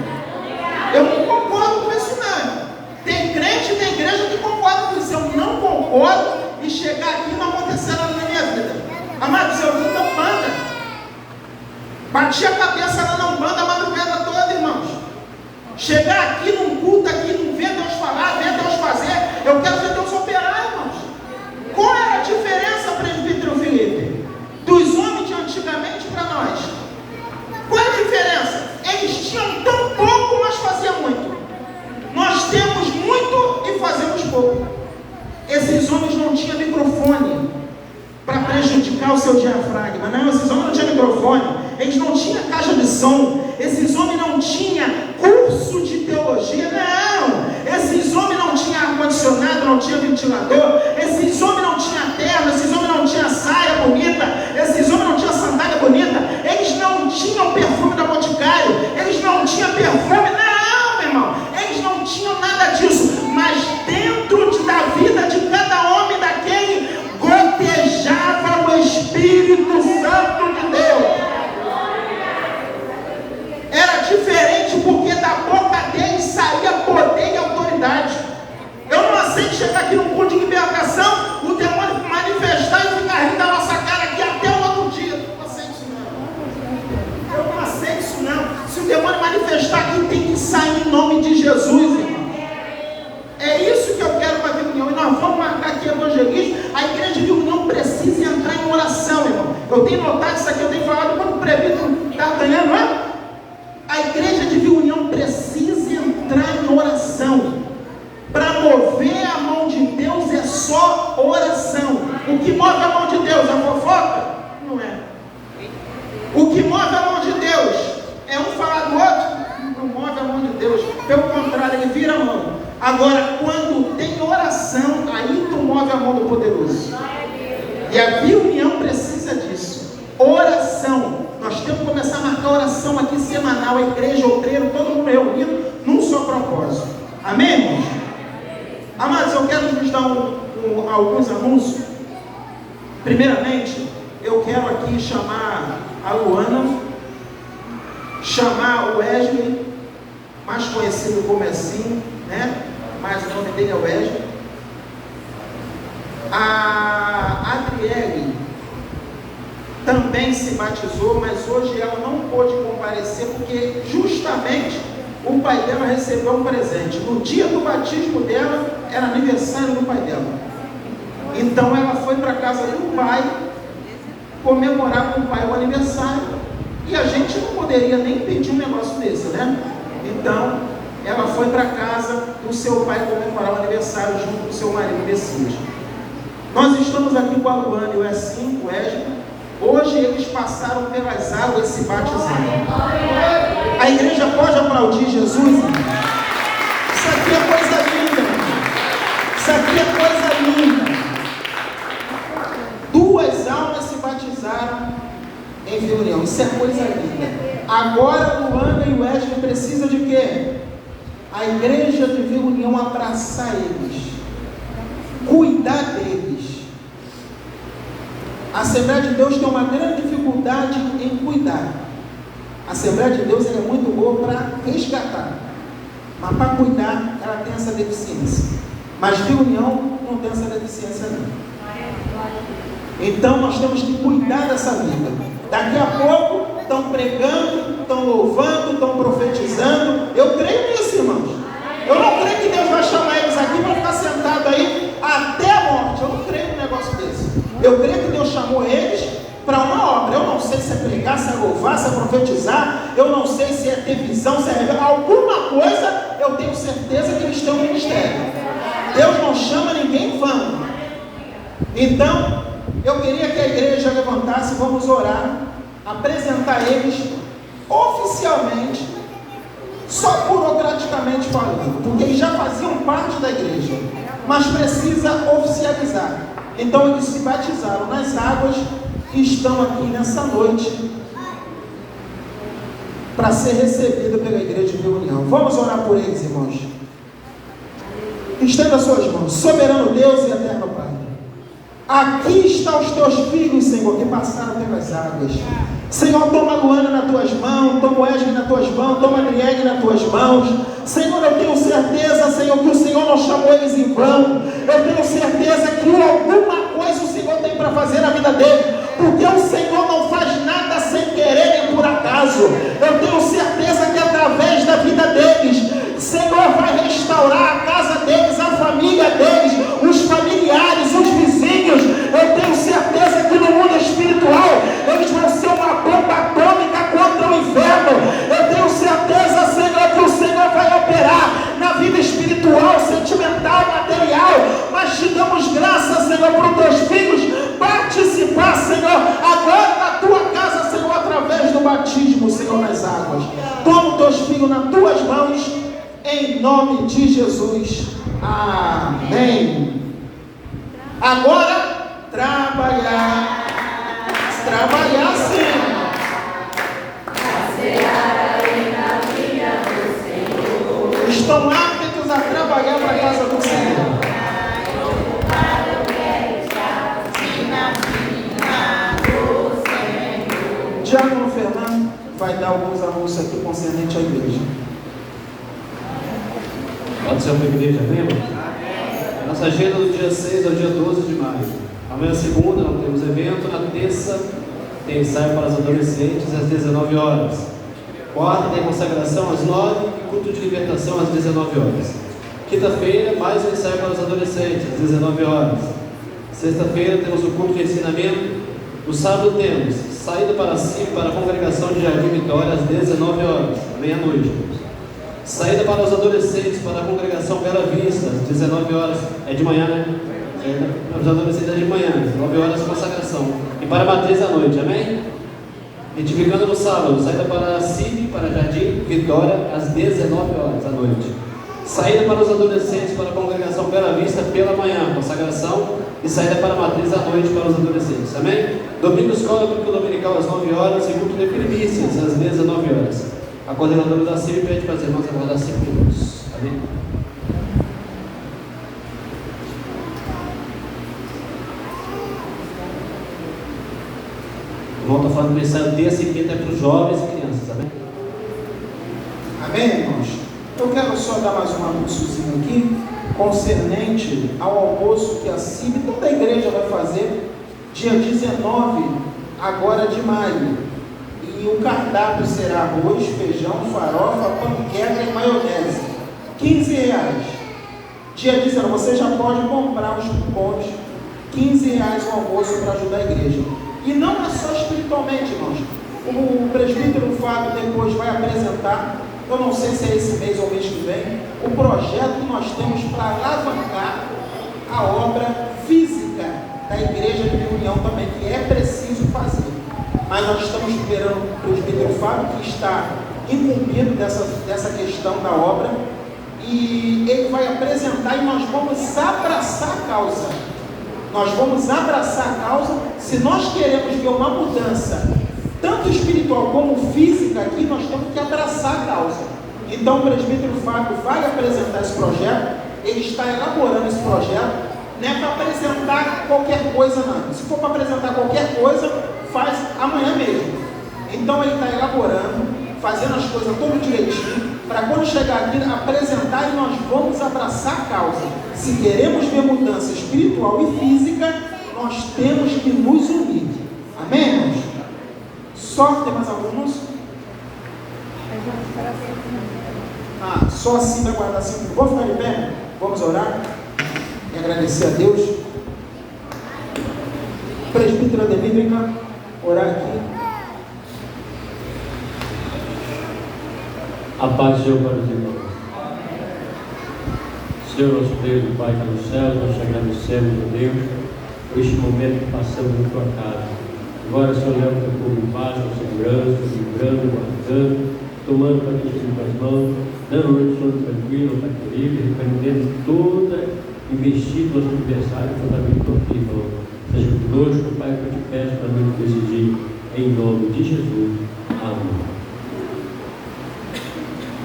Eu não concordo com isso, não. Tem crente e tem igreja que concorda com isso. Eu não concordo e chegar aqui e não acontecer nada na minha vida. Amados, eu vim na Umbanda. Bati a cabeça na Umbanda a madrugada toda, irmãos. Chegar aqui num culto aqui, não ver Deus falar, ver Deus fazer. Eu quero ver Deus operar, irmãos. Qual era a diferença, presbítero Filipe, dos homens de antigamente para nós? Qual é a diferença? Eles tinham tão pouco, mas faziam muito. Nós temos muito e fazemos pouco. Esses homens não tinham microfone para prejudicar o seu diafragma. Não, esses homens não tinham microfone. Eles não tinham caixa de som. Esses homens não tinham curso de teologia. Não. Esses homens não tinham ar-condicionado, não tinham ventilador. Esses homens não tinham terno. Esses homens não tinham saia bonita. Esses homens não tinham sandália bonita. Eles não tinham perfume da Boticário. Eles não tinham perfume. Não, meu irmão. Eles não tinham nada disso. Mas dentro da vida de cada homem daquele gotejava o Espírito Santo de Deus. Era diferente porque da boca dele saía poder e autoridade. Eu não aceito chegar aqui num culto de libertação Eu tenho notado isso aqui, eu tenho falado quando o presbítero D'Artagnan, não é? A igreja de Vila União precisa entrar em oração. Para mover a mão de Deus é só oração. O que move a mão de Deus é fofoca? Não é. O que move a mão de Deus é um falar do outro? Não move a mão de Deus. Pelo contrário, ele vira a mão. Agora, quando tem oração, aí tu move a mão do poderoso. E a Vila União precisa disso. Oração. Nós temos que começar a marcar oração aqui semanal, a igreja, o treino, todo mundo reunido num só propósito. Amém, irmãos? Amados, eu quero nos dar alguns anúncios. Primeiramente, eu quero aqui chamar a Luana, chamar o Wesley, mais conhecido como Essinho, né? Mas o nome dele é Wesley. A Adriele também se batizou, mas hoje ela não pôde comparecer porque justamente o pai dela recebeu um presente. No dia do batismo dela, era aniversário do pai dela. Então ela foi para a casa do pai comemorar com o pai o aniversário. E a gente não poderia nem pedir um negócio desse, né? Então ela foi para a casa do seu pai comemorar o aniversário junto com o seu marido Messias. Nós estamos aqui com a Luana e o Essinho, o Wesley. Hoje eles passaram pelas águas se batizando. A igreja pode aplaudir Jesus? Isso aqui é coisa linda. Isso aqui é coisa linda. 2 almas se batizaram em Vila União. Isso é coisa linda. Agora Luana e o Wesley precisam de quê? A igreja de Vila União abraçar eles, cuidar deles. A Assembleia de Deus tem uma grande dificuldade em cuidar. A Assembleia de Deus é muito boa para resgatar, mas para cuidar ela tem essa deficiência. Mas Vila União não tem essa deficiência não. Então nós temos que cuidar dessa vida. Daqui a pouco estão pregando, estão louvando, estão profetizando. Eu creio nisso, irmãos. Eu não creio que Deus vai chamar eles aqui para ficar sentado aí até a morte. Eu não creio num negócio desse. Eu creio que Deus chamou eles para uma obra. Eu não sei se é pregar, se é louvar, se é profetizar. Eu não sei se é ter visão, se é revelar. Alguma coisa eu tenho certeza que eles têm um ministério. Deus não chama ninguém em vão. Então, eu queria que a igreja levantasse, vamos orar, apresentar eles oficialmente, só burocraticamente falando, porque eles já faziam parte da igreja, mas precisa oficializar. Então eles se batizaram nas águas e estão aqui nessa noite para ser recebidos pela igreja de Vila União. Vamos orar por eles, irmãos. Estenda suas mãos. Soberano Deus e eterno Pai, aqui estão os teus filhos, Senhor, que passaram pelas águas. Senhor, toma a Luana nas tuas mãos, toma o Wesley nas tuas mãos, toma a Adriele nas tuas mãos. Senhor, eu tenho certeza, Senhor, que o Senhor não chamou eles em vão. Eu tenho certeza que alguma coisa o Senhor tem para fazer na vida deles, porque o Senhor não faz nada sem querer nem por acaso. Eu tenho certeza que através da vida deles, Senhor vai restaurar a casa deles, a família deles, os familiares, os vizinhos. Eu tenho certeza que no mundo espiritual eles vão ser uma bomba atômica contra o inferno. Eu tenho certeza, Senhor, que o Senhor vai operar na vida espiritual, sentimental, material. Mas te damos graças, Senhor, para os teus filhos participar, Senhor, agora na tua casa, Senhor, através do batismo, Senhor, nas águas. Toma os teus filhos nas tuas mãos, em nome de Jesus. Amém. Agora, trabalhar sim. Estão aptos a trabalhar para a casa do Senhor. Diácono Fernando vai dar alguns anúncios aqui concernente à igreja. Pode ser uma igreja, lembra? Nossa agenda do dia 6 ao dia 12 de maio. Amanhã, segunda, não temos evento. Na terça, tem ensaio para os adolescentes às 19 horas. Quarta, tem consagração às 9 e culto de libertação às 19 horas. Quinta-feira, mais um ensaio para os adolescentes às 19 horas. Sexta-feira, temos o culto de ensinamento No sábado temos saída para si, para a congregação de Jardim Vitória, às 19 horas, à meia-noite. Saída para os adolescentes, para a congregação Bela Vista, às 19 horas, é de manhã, né? Para os adolescentes é de manhã, 19 horas, consagração. E para a matriz à noite, amém? Edificando no sábado, saída para Cid, para Jardim Vitória, às 19 horas à noite. Saída para os adolescentes, para a congregação Bela Vista, pela manhã, consagração. E saída para a matriz à noite para os adolescentes, amém? Domingo, escola bíblica dominical às 9 horas e culto de primícias às 19 horas. A coordenadora da CIB pede para as irmãs aguardar 5 minutos, amém? O irmão está falando que mensagem terça e quinta é para os jovens e crianças, amém? Amém, irmãos? Eu quero só dar mais um anúnciozinho aqui, concernente ao almoço que a CIB, toda a igreja vai fazer, dia 19, agora de maio. E o cardápio será arroz, feijão, farofa, panqueca e maionese. R$15. Dia 19, você já pode comprar os cupons, R$15 o almoço para ajudar a igreja. E não é só espiritualmente, irmãos. O presbítero Fábio depois vai apresentar, eu não sei se é esse mês ou mês que vem, o projeto que nós temos para alavancar a obra física da igreja de reunião também, que é preciso fazer. Mas nós estamos esperando o presbítero Fábio, que está incumbido dessa questão da obra, e ele vai apresentar e nós vamos abraçar a causa. Nós vamos abraçar a causa. Se nós queremos ver uma mudança, tanto espiritual como física aqui, nós temos que abraçar a causa. Então o presbítero Fábio vai apresentar esse projeto, ele está elaborando esse projeto, não é para apresentar qualquer coisa não. Se for para apresentar qualquer coisa, faz amanhã mesmo. Então ele está elaborando, fazendo as coisas tudo direitinho, para quando chegar aqui apresentar e nós vamos abraçar a causa. Se queremos ver mudança espiritual e física, nós temos que nos unir. Amém, irmãos? Só tem mais alguns? Só assim vai guardar 5 minutos. Vamos ficar de pé? Vamos orar e agradecer a Deus. Presbítero Ademir, vem cá orar aqui. A paz de Deus para os irmãos. Senhor nosso Deus e Pai que está no céu, nós te agradecemos, meu Deus, por este momento que passamos na tua casa. Agora, Senhor, leva o teu povo em paz, com segurança, livrando, guardando, tomando para ti em tuas mãos, dando uma noite tranquila, Pai querido, repreendendo toda investida nosso adversário, juntamente com o teu irmão. Seja conosco, Pai, que eu te peço para nos decidir, em nome de Jesus. Amém.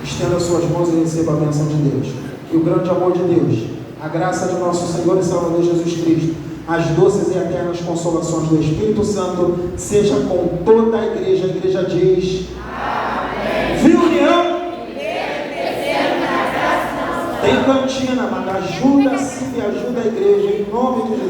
Estenda as suas mãos e receba a bênção de Deus. Que o grande amor de Deus, a graça de nosso Senhor e Salvador Jesus Cristo, as doces e eternas consolações do Espírito Santo, seja com toda a igreja. A igreja diz: amém. Viu, União? Tem cantina, mas ajuda-se e ajuda a igreja, em nome de Jesus.